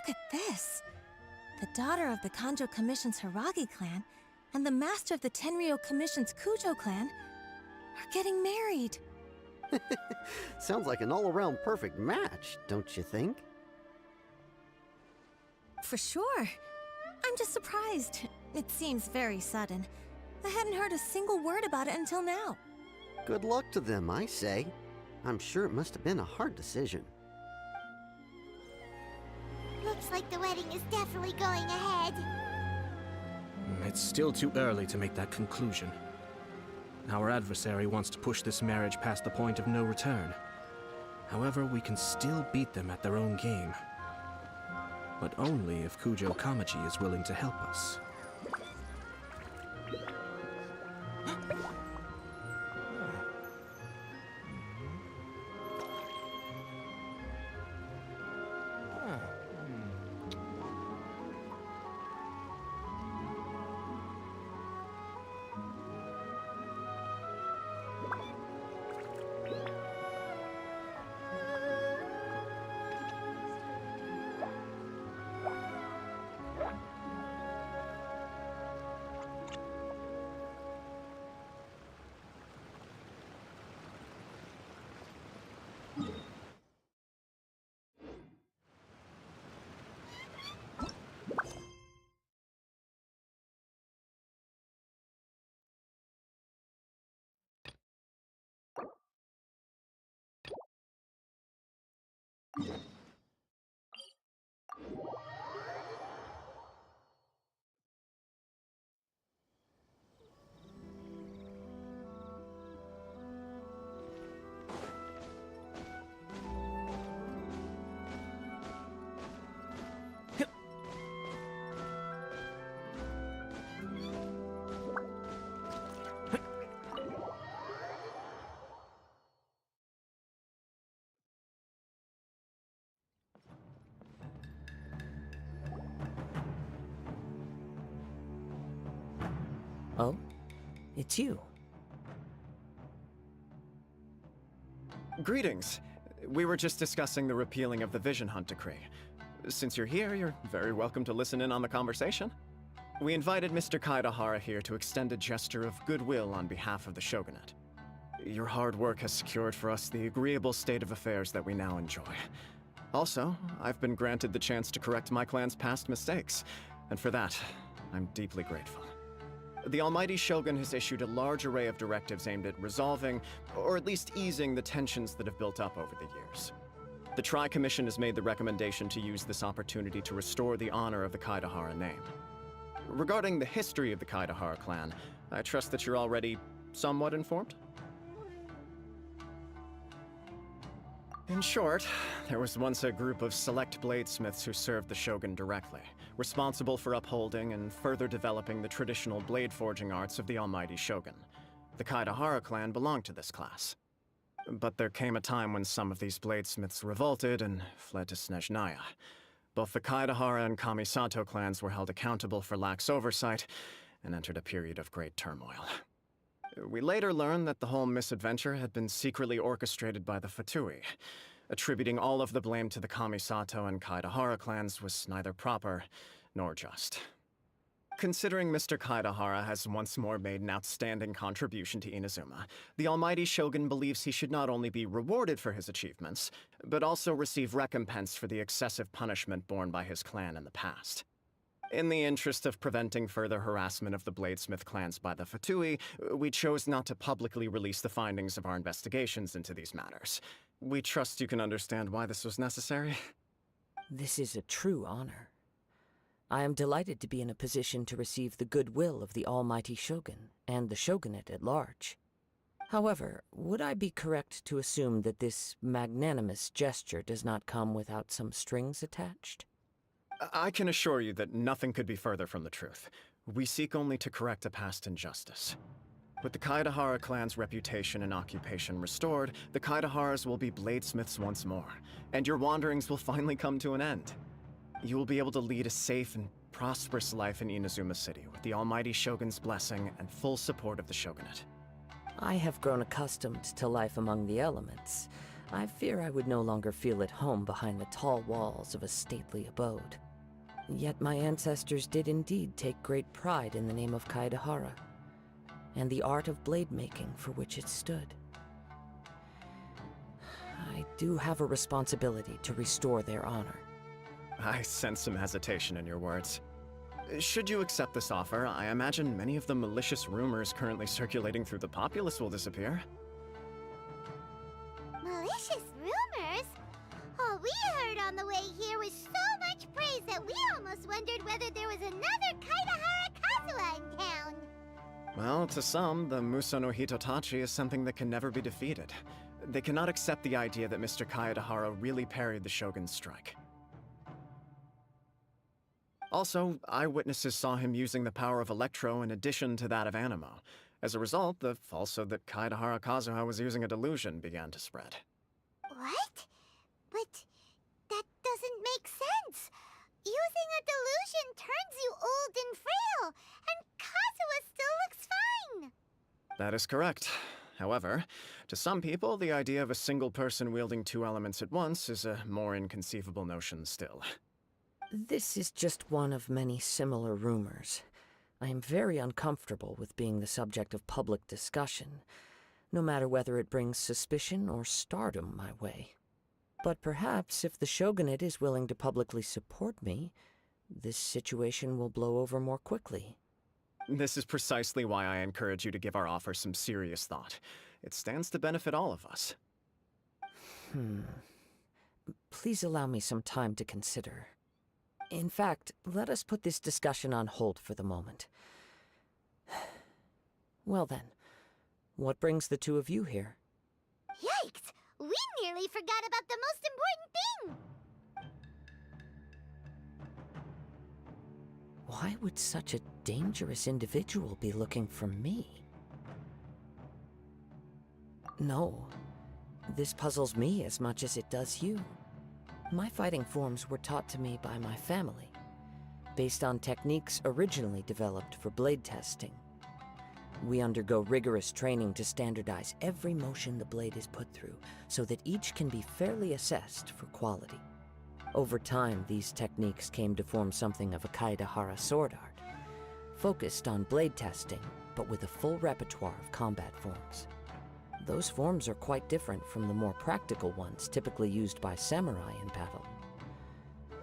Look at this. The daughter of the Kanjo Commission's Hiragi clan and the master of the Tenryou Commission's Kujo clan are getting married. Sounds like an all-around perfect match, don't you think? For sure. I'm just surprised. It seems very sudden. I hadn't heard a single word about it until now. Good luck to them, I say. I'm sure it must have been a hard decision. Looks like the wedding is definitely going ahead. It's still too early to make that conclusion. Our adversary wants to push this marriage past the point of no return. However, we can still beat them at their own game. But only if Kujo Kamaji is willing to help us. Oh? It's you. Greetings. We were just discussing the repealing of the Vision Hunt Decree. Since you're here, you're very welcome to listen in on the conversation. We invited Mr. Kaidahara here to extend a gesture of goodwill on behalf of the Shogunate. Your hard work has secured for us the agreeable state of affairs that we now enjoy. Also, I've been granted the chance to correct my clan's past mistakes, and for that, I'm deeply grateful. The Almighty Shogun has issued a large array of directives aimed at resolving, or at least easing, the tensions that have built up over the years. The Tri-Commission has made the recommendation to use this opportunity to restore the honor of the Kaidahara name. Regarding the history of the Kaidahara clan, I trust that you're already somewhat informed? In short, there was once a group of select bladesmiths who served the Shogun directly, responsible for upholding and further developing the traditional blade forging arts of the Almighty Shogun. The Kaidahara clan belonged to this class. But there came a time when some of these bladesmiths revolted and fled to Snezhnaya. Both the Kaidahara and Kamisato clans were held accountable for lax oversight and entered a period of great turmoil. We later learned that the whole misadventure had been secretly orchestrated by the Fatui. Attributing all of the blame to the Kamisato and Kaidahara clans was neither proper nor just. Considering Mr. Kaidahara has once more made an outstanding contribution to Inazuma, the Almighty Shogun believes he should not only be rewarded for his achievements, but also receive recompense for the excessive punishment borne by his clan in the past. In the interest of preventing further harassment of the Bladesmith clans by the Fatui, we chose not to publicly release the findings of our investigations into these matters. We trust you can understand why this was necessary. This is a true honor. I am delighted to be in a position to receive the goodwill of the Almighty Shogun and the Shogunate at large. However, would I be correct to assume that this magnanimous gesture does not come without some strings attached? I can assure you that nothing could be further from the truth. We seek only to correct a past injustice. With the Kaidahara clan's reputation and occupation restored, the Kaidaharas will be bladesmiths once more, and your wanderings will finally come to an end. You will be able to lead a safe and prosperous life in Inazuma City with the Almighty Shogun's blessing and full support of the Shogunate. I have grown accustomed to life among the elements, I fear I would no longer feel at home behind the tall walls of a stately abode. Yet my ancestors did indeed take great pride in the name of Kaedahara, and the art of blade making for which it stood. I do have a responsibility to restore their honor. I sense some hesitation in your words. Should you accept this offer, I imagine many of the malicious rumors currently circulating through the populace will disappear. Malicious rumors? All we heard on the way here was so much praise that we almost wondered whether there was another Kaedahara Kazuha in town. Well, to some, the Muso no Hitotachi is something that can never be defeated. They cannot accept the idea that Mr. Kaedahara really parried the Shogun's strike. Also, eyewitnesses saw him using the power of Electro in addition to that of Animo. As a result, the falsehood that Kaedahara Kazuha was using a delusion began to spread. What? But that doesn't make sense. Using a delusion turns you old and frail, and Kazuha still looks fine. That is correct. However, to some people, the idea of a single person wielding two elements at once is a more inconceivable notion still. This is just one of many similar rumors. I am very uncomfortable with being the subject of public discussion, no matter whether it brings suspicion or stardom my way. But perhaps if the Shogunate is willing to publicly support me, this situation will blow over more quickly. This is precisely why I encourage you to give our offer some serious thought. It stands to benefit all of us. Please allow me some time to consider. In fact, let us put this discussion on hold for the moment. Well then, what brings the two of you here? Yikes! We nearly forgot about the most important thing! Why would such a dangerous individual be looking for me? No, this puzzles me as much as it does you. My fighting forms were taught to me by my family, based on techniques originally developed for blade testing. We undergo rigorous training to standardize every motion the blade is put through, so that each can be fairly assessed for quality. Over time, these techniques came to form something of a Kaedahara sword art, focused on blade testing, but with a full repertoire of combat forms. Those forms are quite different from the more practical ones typically used by samurai in battle.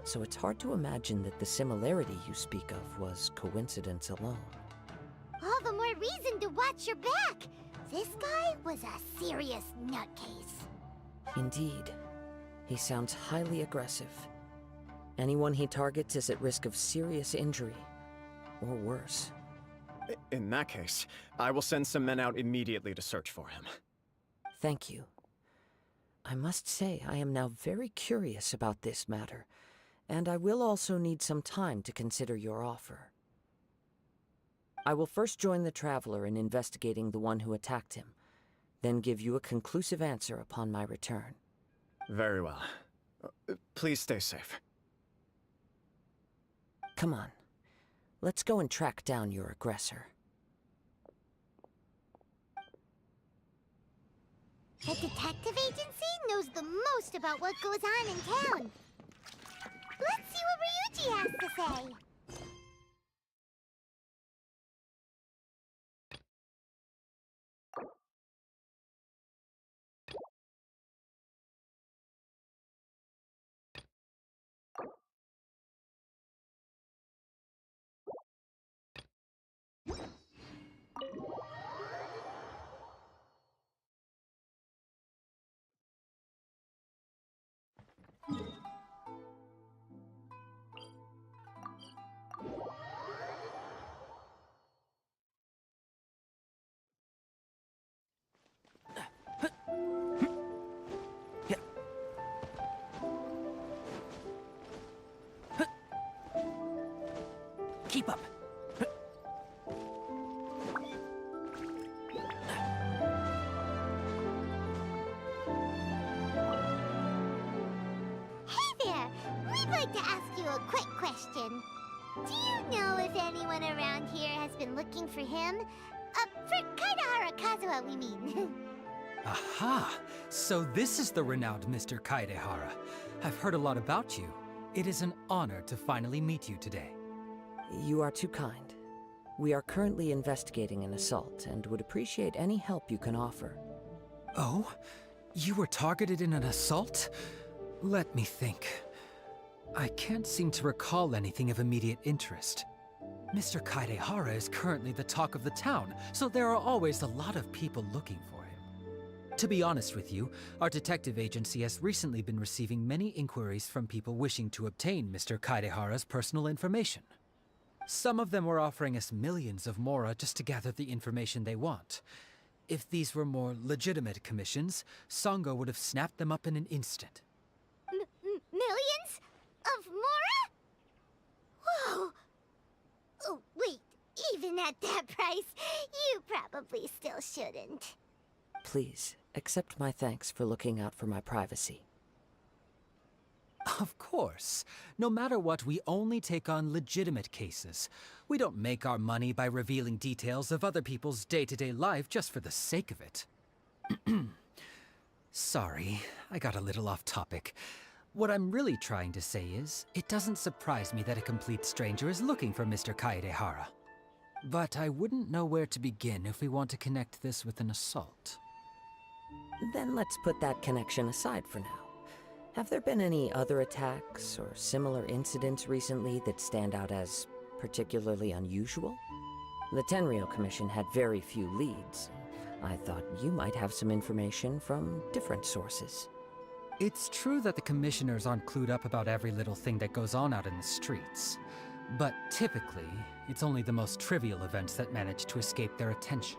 So it's hard to imagine that the similarity you speak of was coincidence alone. All the more reason to watch your back! This guy was a serious nutcase. Indeed. He sounds highly aggressive. Anyone he targets is at risk of serious injury, or worse. In that case, I will send some men out immediately to search for him. Thank you. I must say I am now very curious about this matter, and I will also need some time to consider your offer. I will first join the Traveler in investigating the one who attacked him, then give you a conclusive answer upon my return. Very well. Please stay safe. Come on. Let's go and track down your aggressor. The detective agency knows the most about what goes on in town. Let's see what Ryuji has to say. Keep up. Hey there! We'd like to ask you a quick question. Do you know if anyone around here has been looking for him? For Kaedahara Kazuha, we mean. Aha! So this is the renowned Mr. Kaedehara. I've heard a lot about you. It is an honor to finally meet you today. You are too kind. We are currently investigating an assault and would appreciate any help you can offer. Oh? You were targeted in an assault? Let me think. I can't seem to recall anything of immediate interest. Mr. Kaedehara is currently the talk of the town, so there are always a lot of people looking for him. To be honest with you, our detective agency has recently been receiving many inquiries from people wishing to obtain Mr. Kaedehara's personal information. Some of them were offering us millions of mora just to gather the information they want. If these were more legitimate commissions, Sango would have snapped them up in an instant. Millions? Of mora? Whoa! Oh, wait, even at that price, you probably still shouldn't. Please, accept my thanks for looking out for my privacy. Of course. No matter what, we only take on legitimate cases. We don't make our money by revealing details of other people's day-to-day life just for the sake of it. Sorry, I got a little off topic. What I'm really trying to say is, it doesn't surprise me that a complete stranger is looking for Mr. Kaedehara. But I wouldn't know where to begin if we want to connect this with an assault. Then let's put that connection aside for now. Have there been any other attacks or similar incidents recently that stand out as particularly unusual? The Tenryou Commission had very few leads. I thought you might have some information from different sources. It's true that the commissioners aren't clued up about every little thing that goes on out in the streets. But typically, it's only the most trivial events that manage to escape their attention.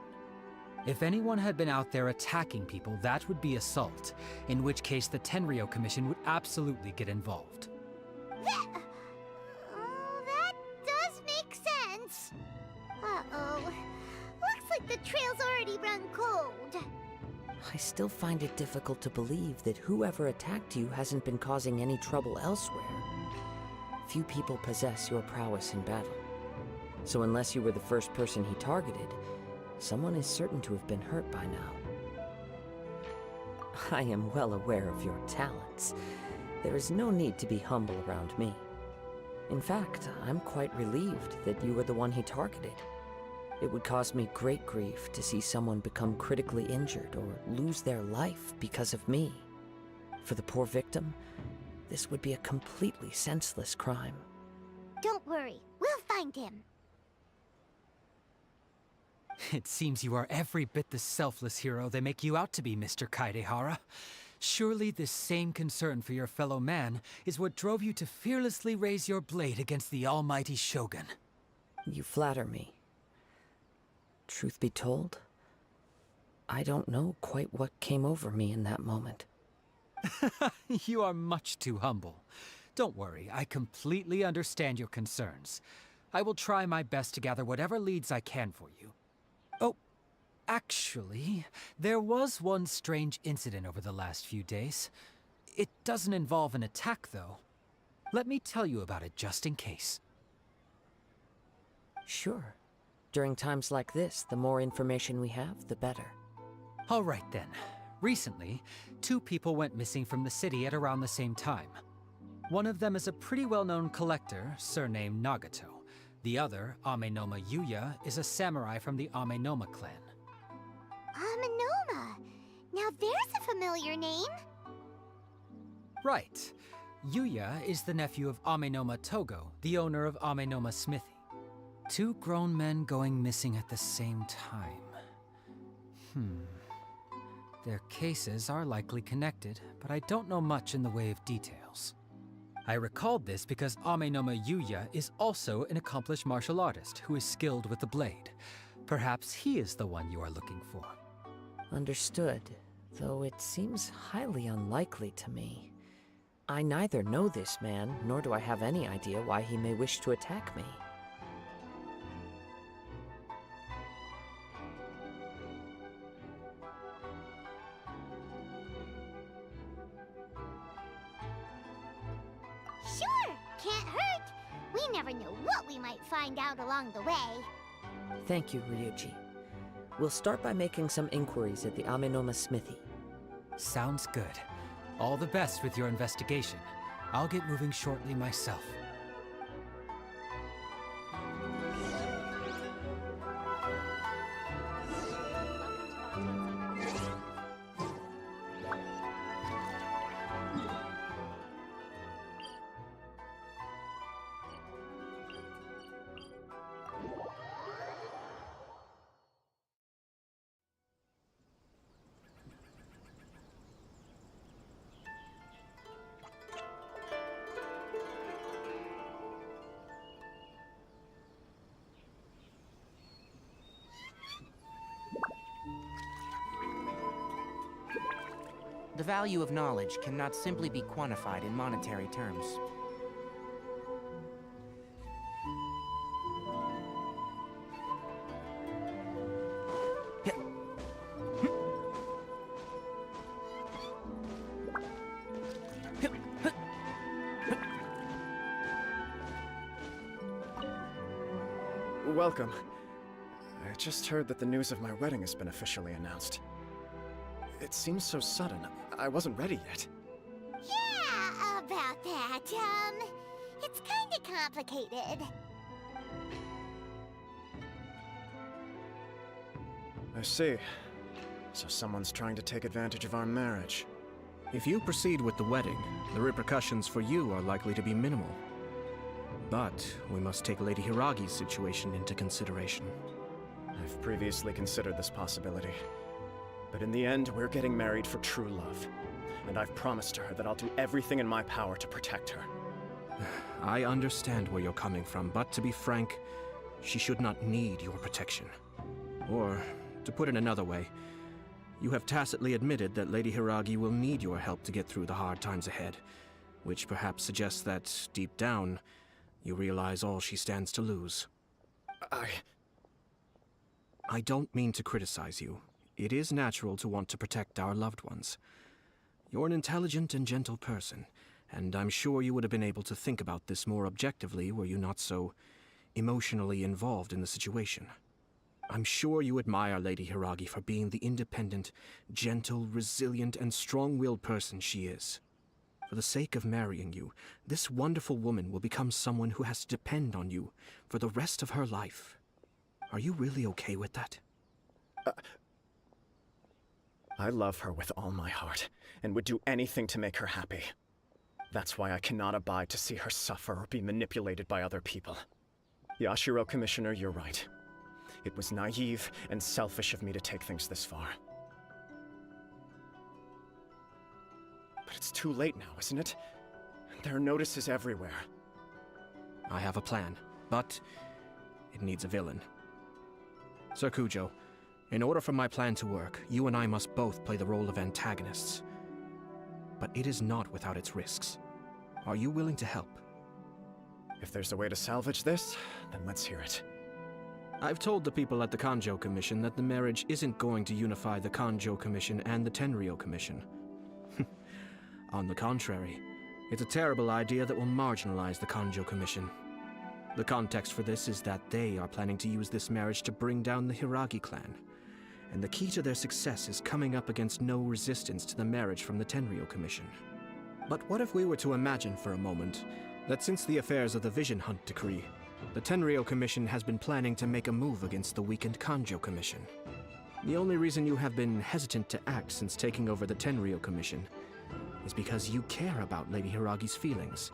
If anyone had been out there attacking people, that would be assault, in which case the Tenryou Commission would absolutely get involved. That does make sense. Uh-oh. Looks like the trail's already run cold. I still find it difficult to believe that whoever attacked you hasn't been causing any trouble elsewhere. Few people possess your prowess in battle. So unless you were the first person he targeted, someone is certain to have been hurt by now. I am well aware of your talents. There is no need to be humble around me. In fact, I'm quite relieved that you were the one he targeted. It would cause me great grief to see someone become critically injured or lose their life because of me. For the poor victim, this would be a completely senseless crime. Don't worry, we'll find him. It seems you are every bit the selfless hero they make you out to be, Mr. Kaedehara. Surely this same concern for your fellow man is what drove you to fearlessly raise your blade against the almighty Shogun. You flatter me. Truth be told, I don't know quite what came over me in that moment. You are much too humble. Don't worry, I completely understand your concerns. I will try my best to gather whatever leads I can for you. Oh, actually, there was one strange incident over the last few days. It doesn't involve an attack, though. Let me tell you about it just in case. Sure. During times like this, the more information we have, the better. All right then. Recently, 2 people went missing from the city at around the same time. One of them is a pretty well-known collector, surnamed Nagato. The other, Amenoma Yuya, is a samurai from the Amenoma clan. Amenoma? Now there's a familiar name. Right. Yuya is the nephew of Amenoma Togo, the owner of Amenoma Smithy. 2 grown men going missing at the same time. Their cases are likely connected, but I don't know much in the way of details. I recalled this because Amenoma Yuya is also an accomplished martial artist who is skilled with the blade. Perhaps he is the one you are looking for. Understood, though it seems highly unlikely to me. I neither know this man, nor do I have any idea why he may wish to attack me. Sure, can't hurt. We never know what we might find out along the way. Thank you, Ryuji. We'll start by making some inquiries at the Amenoma smithy. Sounds good. All the best with your investigation. I'll get moving shortly myself. The value of knowledge cannot simply be quantified in monetary terms. Welcome. I just heard that the news of my wedding has been officially announced. It seems so sudden. I wasn't ready yet. Yeah, about that. It's kinda complicated. I see. So someone's trying to take advantage of our marriage. If you proceed with the wedding, the repercussions for you are likely to be minimal. But we must take Lady Hiragi's situation into consideration. I've previously considered this possibility. But in the end, we're getting married for true love. And I've promised her that I'll do everything in my power to protect her. I understand where you're coming from, but to be frank, she should not need your protection. Or, to put it another way, you have tacitly admitted that Lady Hiragi will need your help to get through the hard times ahead, which perhaps suggests that, deep down, you realize all she stands to lose. I don't mean to criticize you. It is natural to want to protect our loved ones. You're an intelligent and gentle person, and I'm sure you would have been able to think about this more objectively were you not so emotionally involved in the situation. I'm sure you admire Lady Hiragi for being the independent, gentle, resilient, and strong-willed person she is. For the sake of marrying you, this wonderful woman will become someone who has to depend on you for the rest of her life. Are you really okay with that? I love her with all my heart, and would do anything to make her happy. That's why I cannot abide to see her suffer or be manipulated by other people. Yashiro, Commissioner, you're right. It was naive and selfish of me to take things this far. But it's too late now, isn't it? There are notices everywhere. I have a plan, but it needs a villain. Sir Kujo, in order for my plan to work, you and I must both play the role of antagonists. But it is not without its risks. Are you willing to help? If there's a way to salvage this, then let's hear it. I've told the people at the Kanjo Commission that the marriage isn't going to unify the Kanjo Commission and the Tenryou Commission. On the contrary, it's a terrible idea that will marginalize the Kanjo Commission. The context for this is that they are planning to use this marriage to bring down the Hiragi clan. And the key to their success is coming up against no resistance to the marriage from the Tenryou Commission. But what if we were to imagine for a moment that since the affairs of the Vision Hunt Decree, the Tenryou Commission has been planning to make a move against the weakened Kanjo Commission? The only reason you have been hesitant to act since taking over the Tenryou Commission is because you care about Lady Hiragi's feelings.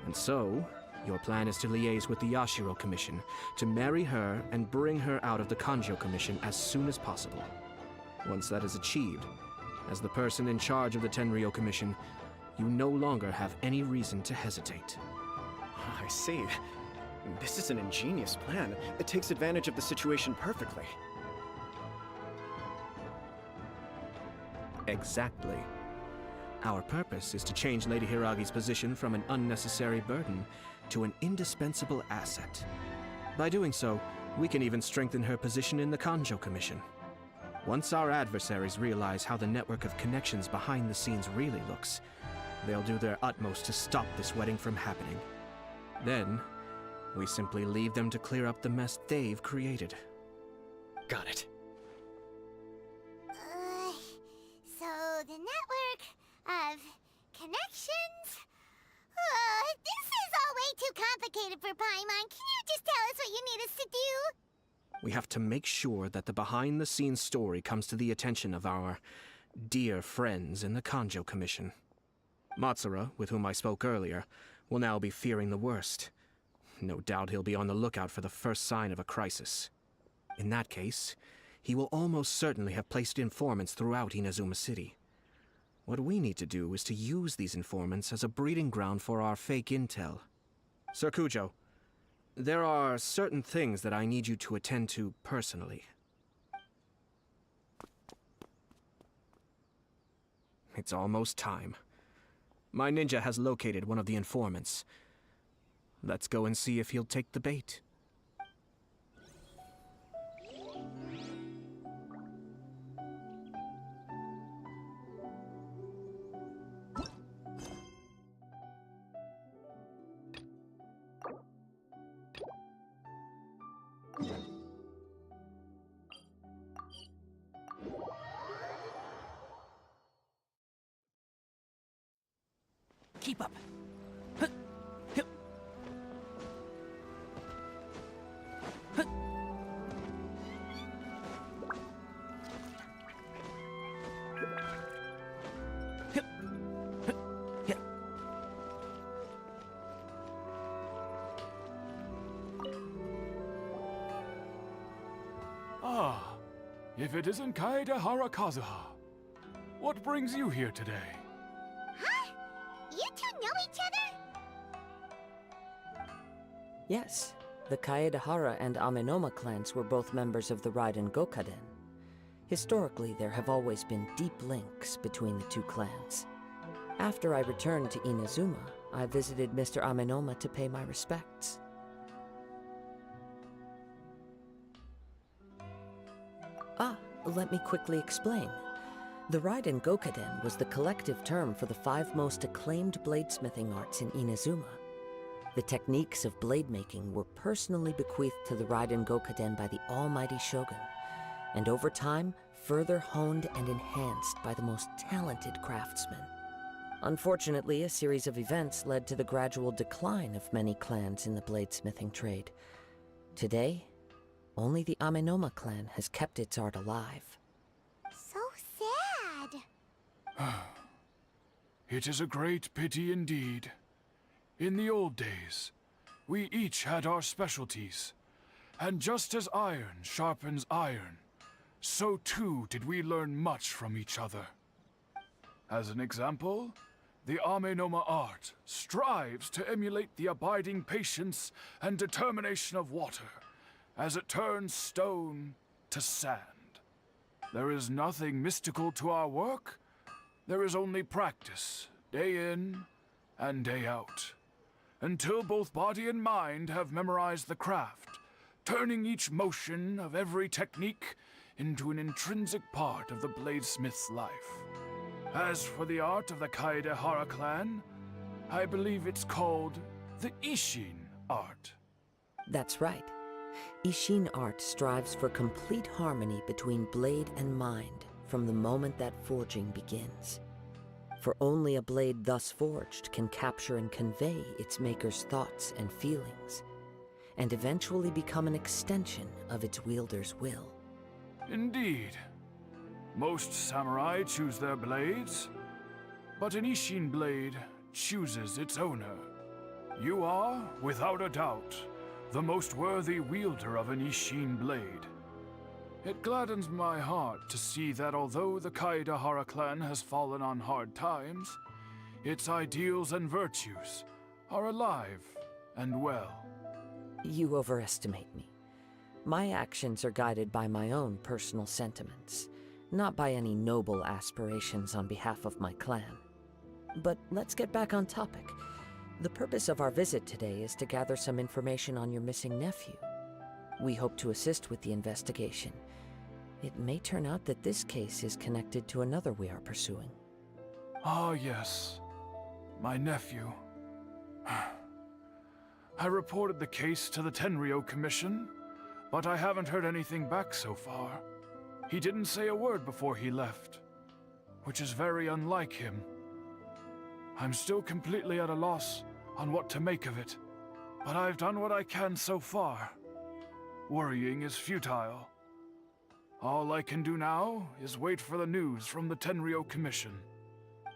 And so, your plan is to liaise with the Yashiro Commission, to marry her and bring her out of the Kanjo Commission as soon as possible. Once that is achieved, as the person in charge of the Tenryou Commission, you no longer have any reason to hesitate. I see. This is an ingenious plan. It takes advantage of the situation perfectly. Exactly. Our purpose is to change Lady Hiragi's position from an unnecessary burden to an indispensable asset. By doing so, we can even strengthen her position in the Kanjo Commission. Once our adversaries realize how the network of connections behind the scenes really looks, they'll do their utmost to stop this wedding from happening. Then, we simply leave them to clear up the mess they've created. Got it. Super Paimon. Can you just tell us what you need us to do? We have to make sure that the behind-the-scenes story comes to the attention of our dear friends in the Kanjo Commission. Matsura, with whom I spoke earlier, will now be fearing the worst. No doubt he'll be on the lookout for the first sign of a crisis. In that case, he will almost certainly have placed informants throughout Inazuma City. What we need to do is to use these informants as a breeding ground for our fake intel. Sir Kujo, there are certain things that I need you to attend to personally. It's almost time. My ninja has located one of the informants. Let's go and see if he'll take the bait. Keep up. Ah, if it isn't Kaedehara Kazuha. What brings you here today? Huh? You two know each other? Yes, the Kaedehara and Amenoma clans were both members of the Raiden Gokaden. Historically, there have always been deep links between the two clans. After I returned to Inazuma, I visited Mr. Amenoma to pay my respects. Let me quickly explain. The Raiden Gokaden was the collective term for the 5 most acclaimed bladesmithing arts in Inazuma. The techniques of blade making were personally bequeathed to the Raiden Gokaden by the almighty Shogun, and over time, further honed and enhanced by the most talented craftsmen. Unfortunately, a series of events led to the gradual decline of many clans in the bladesmithing trade. Today, only the Amenoma clan has kept its art alive. So sad. It is a great pity indeed. In the old days, we each had our specialties, and just as iron sharpens iron, so too did we learn much from each other. As an example, the Amenoma art strives to emulate the abiding patience and determination of water, as it turns stone to sand. There is nothing mystical to our work. There is only practice, day in and day out, until both body and mind have memorized the craft, turning each motion of every technique into an intrinsic part of the bladesmith's life. As for the art of the Kaedehara clan, I believe it's called the Ishin art. That's right. Ishin art strives for complete harmony between blade and mind from the moment that forging begins. For only a blade thus forged can capture and convey its maker's thoughts and feelings, and eventually become an extension of its wielder's will. Indeed. Most samurai choose their blades, but an Ishin blade chooses its owner. You are, without a doubt, the most worthy wielder of an Ishin blade. It gladdens my heart to see that although the Kaedehara clan has fallen on hard times, its ideals and virtues are alive and well. You overestimate me. My actions are guided by my own personal sentiments, not by any noble aspirations on behalf of my clan. But let's get back on topic. The purpose of our visit today is to gather some information on your missing nephew. We hope to assist with the investigation. It may turn out that this case is connected to another we are pursuing. Ah, yes. My nephew. I reported the case to the Tenryou Commission, but I haven't heard anything back so far. He didn't say a word before he left, which is very unlike him. I'm still completely at a loss on what to make of it. but I've done what I can so far. Worrying is futile. All I can do now is wait for the news from the Tenryou Commission.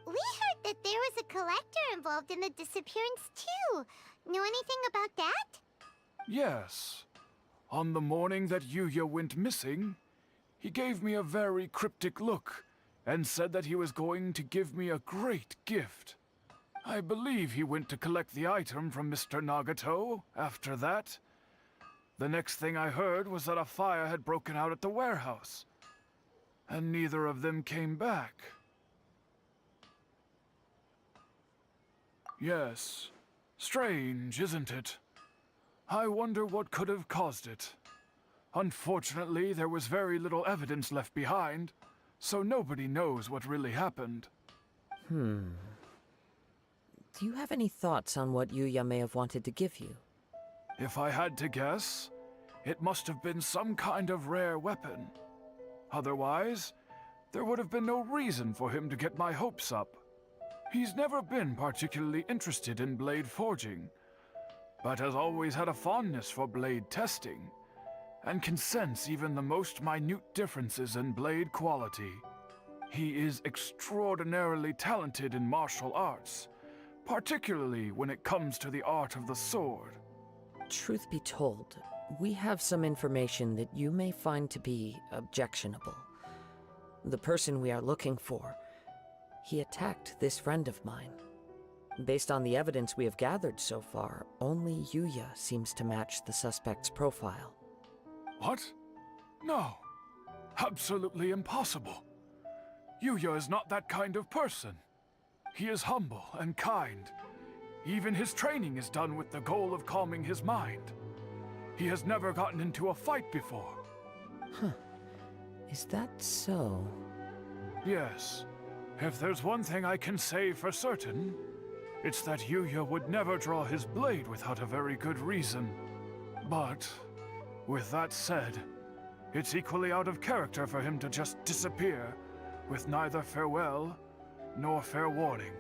We heard that there was a collector involved in the disappearance too. Know anything about that? Yes. On the morning that Yuya went missing, he gave me a very cryptic look and said that he was going to give me a great gift. I believe he went to collect the item from Mr. Nagato after that. The next thing I heard was that a fire had broken out at the warehouse, and neither of them came back. Yes, strange, isn't it? I wonder what could have caused it. Unfortunately, there was very little evidence left behind, so nobody knows what really happened. Do you have any thoughts on what Yuya may have wanted to give you? If I had to guess, it must have been some kind of rare weapon. Otherwise, there would have been no reason for him to get my hopes up. He's never been particularly interested in blade forging, but has always had a fondness for blade testing, and can sense even the most minute differences in blade quality. He is extraordinarily talented in martial arts, particularly when it comes to the art of the sword. Truth be told, we have some information that you may find to be objectionable. The person we are looking for, he attacked this friend of mine. Based on the evidence we have gathered so far, only Yuya seems to match the suspect's profile. What? No. Absolutely impossible. Yuya is not that kind of person. He is humble and kind. Even his training is done with the goal of calming his mind. He has never gotten into a fight before. Huh. Is that so? Yes. If there's one thing I can say for certain, it's that Yuya would never draw his blade without a very good reason. But, with that said, it's equally out of character for him to just disappear, with neither farewell nor fair warning.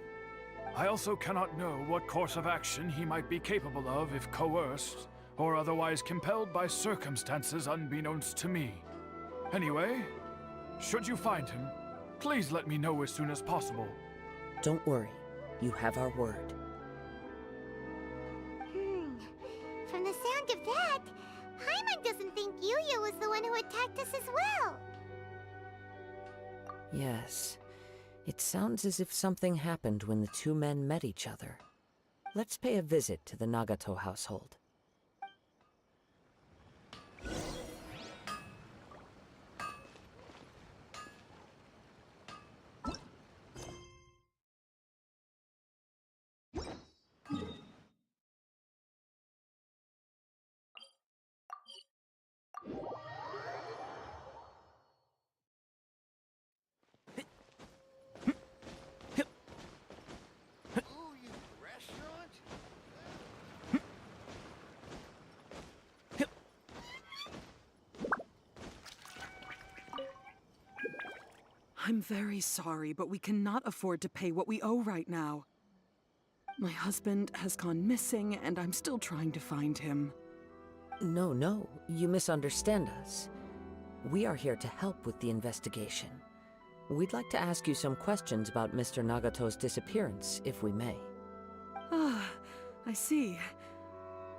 I also cannot know what course of action he might be capable of if coerced, or otherwise compelled by circumstances unbeknownst to me. Anyway, should you find him, please let me know as soon as possible. Don't worry. You have our word. From the sound of that, Paimon doesn't think Yuya was the one who attacked us as well. Yes. It sounds as if something happened when the two men met each other. Let's pay a visit to the Nagato household. I'm very sorry, but we cannot afford to pay what we owe right now. My husband has gone missing, and I'm still trying to find him. No, you misunderstand us. We are here to help with the investigation. We'd like to ask you some questions about Mr. Nagato's disappearance, if we may. Ah, I see.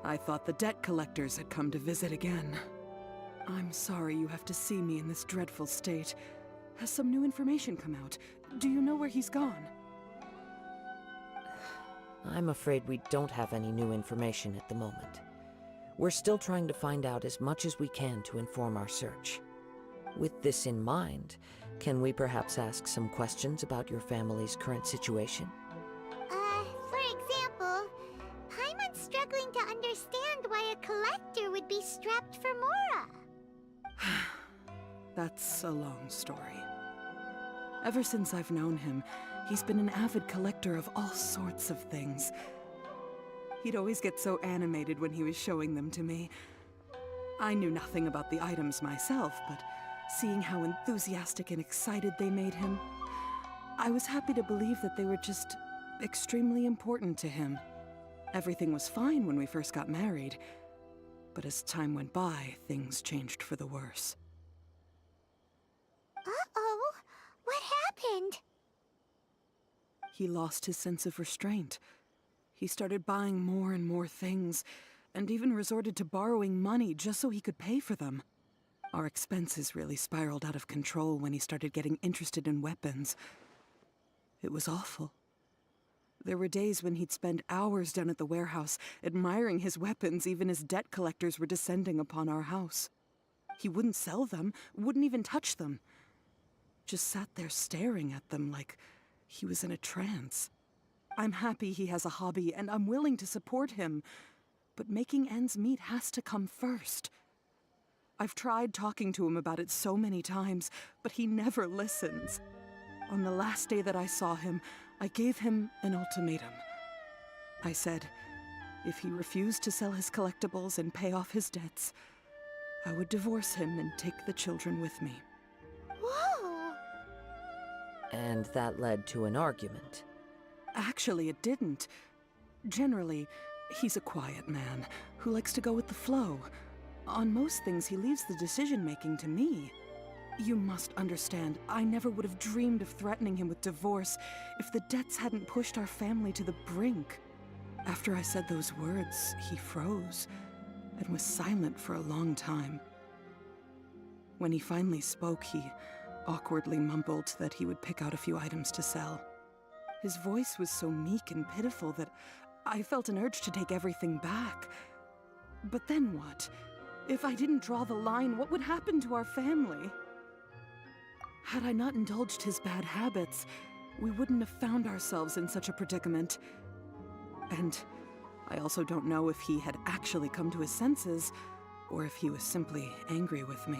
I thought the debt collectors had come to visit again. I'm sorry you have to see me in this dreadful state. Has some new information come out? Do you know where he's gone? I'm afraid we don't have any new information at the moment. We're still trying to find out as much as we can to inform our search. With this in mind, can we perhaps ask some questions about your family's current situation? For example, Paimon's struggling to understand why a collector would be strapped for Mora. That's a long story. Ever since I've known him, he's been an avid collector of all sorts of things. He'd always get so animated when he was showing them to me. I knew nothing about the items myself, but seeing how enthusiastic and excited they made him, I was happy to believe that they were just extremely important to him. Everything was fine when we first got married, but as time went by, things changed for the worse. Uh-oh. What happened? He lost his sense of restraint. He started buying more and more things, and even resorted to borrowing money just so he could pay for them. Our expenses really spiraled out of control when he started getting interested in weapons. It was awful. There were days when he'd spend hours down at the warehouse, admiring his weapons even as debt collectors were descending upon our house. He wouldn't sell them, wouldn't even touch them. Just sat there staring at them like he was in a trance. I'm happy he has a hobby, and I'm willing to support him. But making ends meet has to come first. I've tried talking to him about it so many times, but he never listens. On the last day that I saw him, I gave him an ultimatum. I said, if he refused to sell his collectibles and pay off his debts, I would divorce him and take the children with me. Whoa! And that led to an argument. Actually, it didn't. Generally, he's a quiet man who likes to go with the flow. On most things, he leaves the decision-making to me. You must understand, I never would have dreamed of threatening him with divorce if the debts hadn't pushed our family to the brink. After I said those words, he froze and was silent for a long time. When he finally spoke, he awkwardly mumbled that he would pick out a few items to sell. His voice was so meek and pitiful that I felt an urge to take everything back. But then what? If I didn't draw the line, what would happen to our family? Had I not indulged his bad habits, we wouldn't have found ourselves in such a predicament. And I also don't know if he had actually come to his senses, or if he was simply angry with me.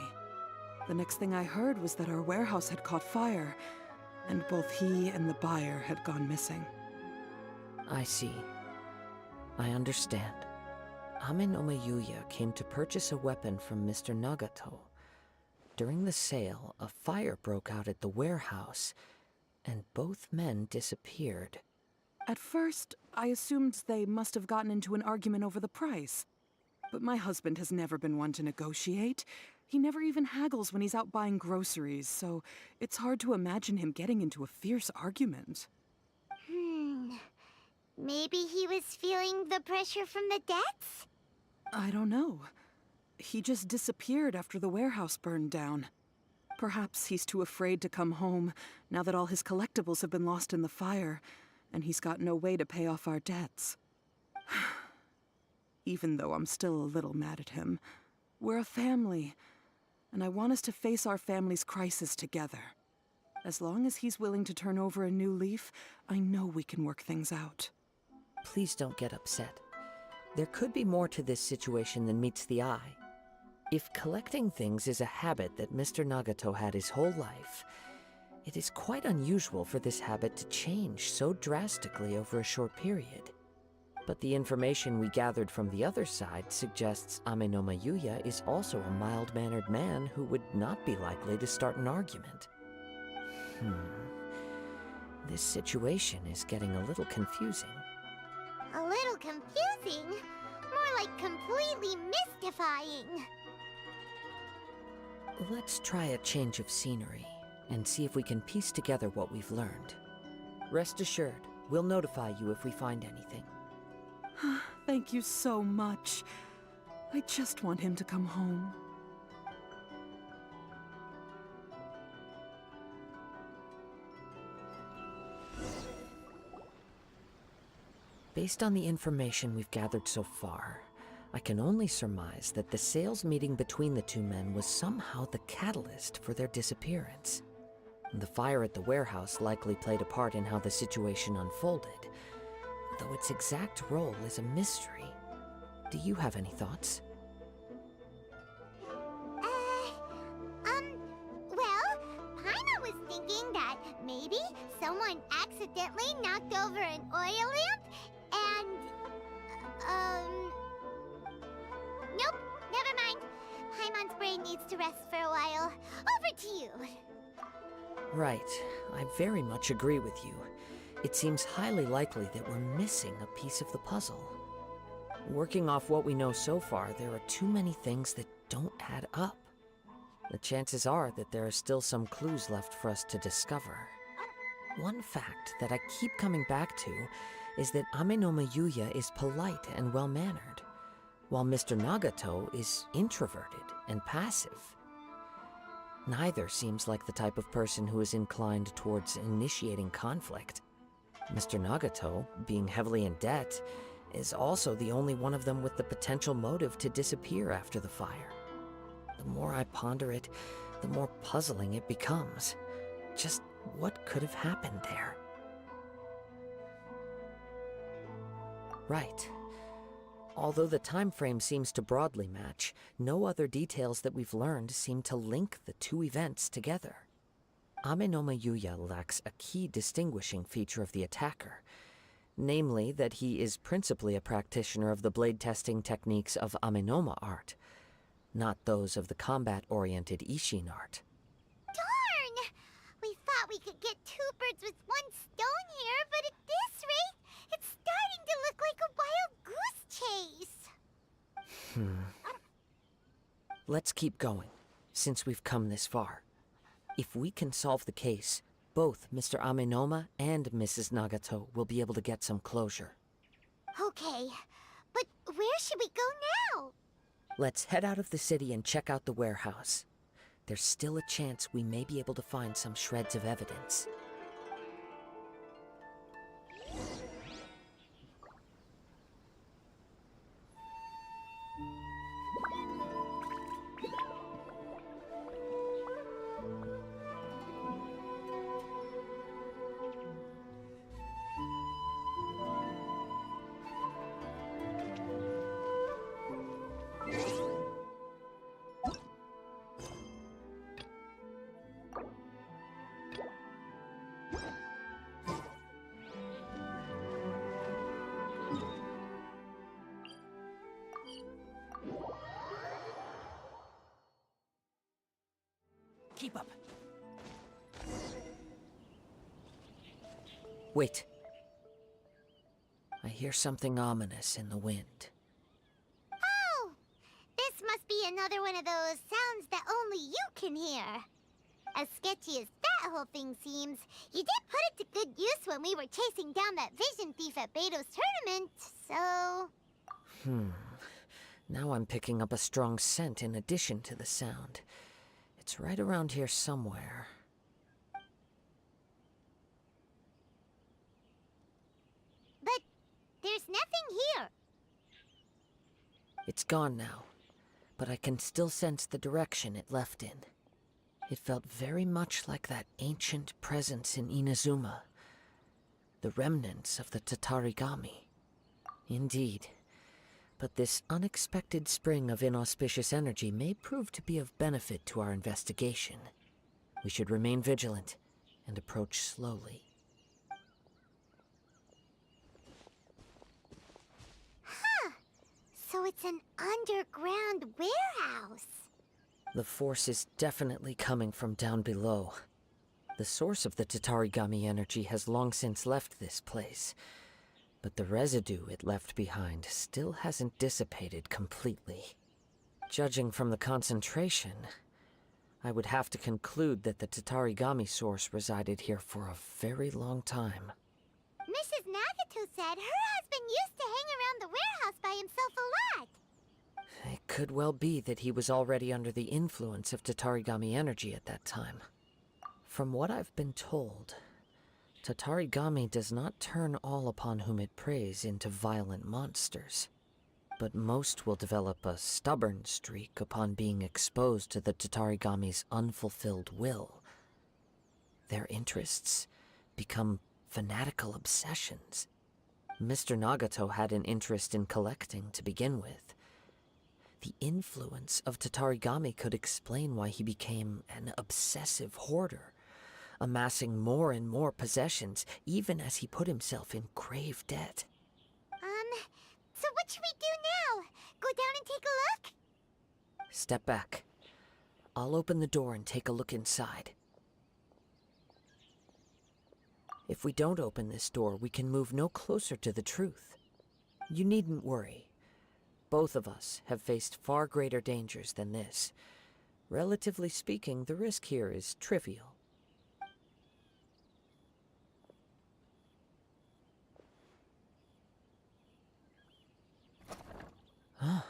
The next thing I heard was that our warehouse had caught fire, and both he and the buyer had gone missing. I see. I understand. Ame no Mayuya came to purchase a weapon from Mr. Nagato. During the sale, a fire broke out at the warehouse, and both men disappeared. At first, I assumed they must have gotten into an argument over the price. But my husband has never been one to negotiate. He never even haggles when he's out buying groceries, so it's hard to imagine him getting into a fierce argument. Maybe he was feeling the pressure from the debts? I don't know. He just disappeared after the warehouse burned down. Perhaps he's too afraid to come home now that all his collectibles have been lost in the fire, and he's got no way to pay off our debts. Even though I'm still a little mad at him, we're a family, and I want us to face our family's crisis together. As long as he's willing to turn over a new leaf, I know we can work things out. Please don't get upset. There could be more to this situation than meets the eye. If collecting things is a habit that Mr. Nagato had his whole life, it is quite unusual for this habit to change so drastically over a short period. But the information we gathered from the other side suggests Ame no Mayuya is also a mild-mannered man who would not be likely to start an argument. This situation is getting a little confusing. A little confusing? More like completely mystifying. Let's try a change of scenery and see if we can piece together what we've learned. Rest assured, we'll notify you if we find anything. Thank you so much. I just want him to come home. Based on the information we've gathered so far, I can only surmise that the sales meeting between the two men was somehow the catalyst for their disappearance. The fire at the warehouse likely played a part in how the situation unfolded, though its exact role is a mystery. Do you have any thoughts? Well, Paimon was thinking that maybe someone accidentally knocked over an oil lamp and, nope, never mind. Paimon's brain needs to rest for a while. Over to you. Right. I very much agree with you. It seems highly likely that we're missing a piece of the puzzle. Working off what we know so far, there are too many things that don't add up. The chances are that there are still some clues left for us to discover. One fact that I keep coming back to is that Amenoma Yuya is polite and well-mannered, while Mr. Nagato is introverted and passive. Neither seems like the type of person who is inclined towards initiating conflict. Mr. Nagato, being heavily in debt, is also the only one of them with the potential motive to disappear after the fire. The more I ponder it, the more puzzling it becomes. Just what could have happened there? Right. Although the time frame seems to broadly match, no other details that we've learned seem to link the two events together. Amenoma Yuya lacks a key distinguishing feature of the attacker, namely that he is principally a practitioner of the blade testing techniques of Amenoma art, not those of the combat-oriented Ishin art. Darn! We thought we could get two birds with one stone here, but at this rate, it's starting to look like a wild goose chase. Let's keep going, since we've come this far. If we can solve the case, both Mr. Amenoma and Mrs. Nagato will be able to get some closure. Okay, but where should we go now? Let's head out of the city and check out the warehouse. There's still a chance we may be able to find some shreds of evidence. Keep up. Wait. I hear something ominous in the wind. Oh! This must be another one of those sounds that only you can hear. As sketchy as that whole thing seems, you did put it to good use when we were chasing down that vision thief at Beto's tournament, so... Now I'm picking up a strong scent in addition to the sound. It's right around here somewhere. But there's nothing here. It's gone now, but I can still sense the direction it left in. It felt very much like that ancient presence in Inazuma, the remnants of the Tatarigami. Indeed, but this unexpected spring of inauspicious energy may prove to be of benefit to our investigation. We should remain vigilant and approach slowly. Huh. So it's an underground warehouse. The force is definitely coming from down below. The source of the Tatarigami energy has long since left this place, but the residue it left behind still hasn't dissipated completely. Judging from the concentration, I would have to conclude that the Tatarigami source resided here for a very long time. Mrs. Nagato said her husband used to hang around the warehouse by himself a lot. It could well be that he was already under the influence of Tatarigami energy at that time. From what I've been told, Tatarigami does not turn all upon whom it preys into violent monsters, but most will develop a stubborn streak upon being exposed to the Tatarigami's unfulfilled will. Their interests become fanatical obsessions. Mr. Nagato had an interest in collecting to begin with. The influence of Tatarigami could explain why he became an obsessive hoarder, amassing more and more possessions, even as he put himself in grave debt. So what should we do now? Go down and take a look? Step back. I'll open the door and take a look inside. If we don't open this door, we can move no closer to the truth. You needn't worry. Both of us have faced far greater dangers than this. Relatively speaking, the risk here is trivial. Huh.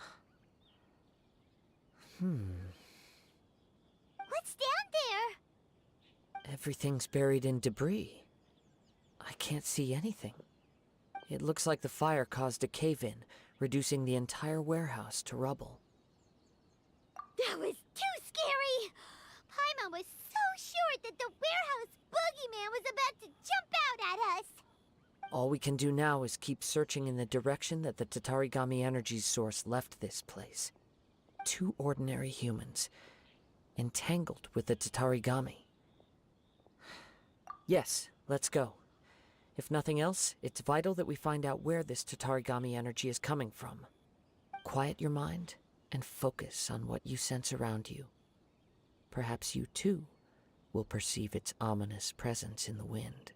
What's down there? Everything's buried in debris. I can't see anything. It looks like the fire caused a cave-in, reducing the entire warehouse to rubble. That was too scary! Paimon was so sure that the warehouse boogeyman was about to jump out at us! All we can do now is keep searching in the direction that the Tatarigami energy source left this place. 2 ordinary humans, entangled with the Tatarigami. Yes, let's go. If nothing else, it's vital that we find out where this Tatarigami energy is coming from. Quiet your mind and focus on what you sense around you. Perhaps you too will perceive its ominous presence in the wind.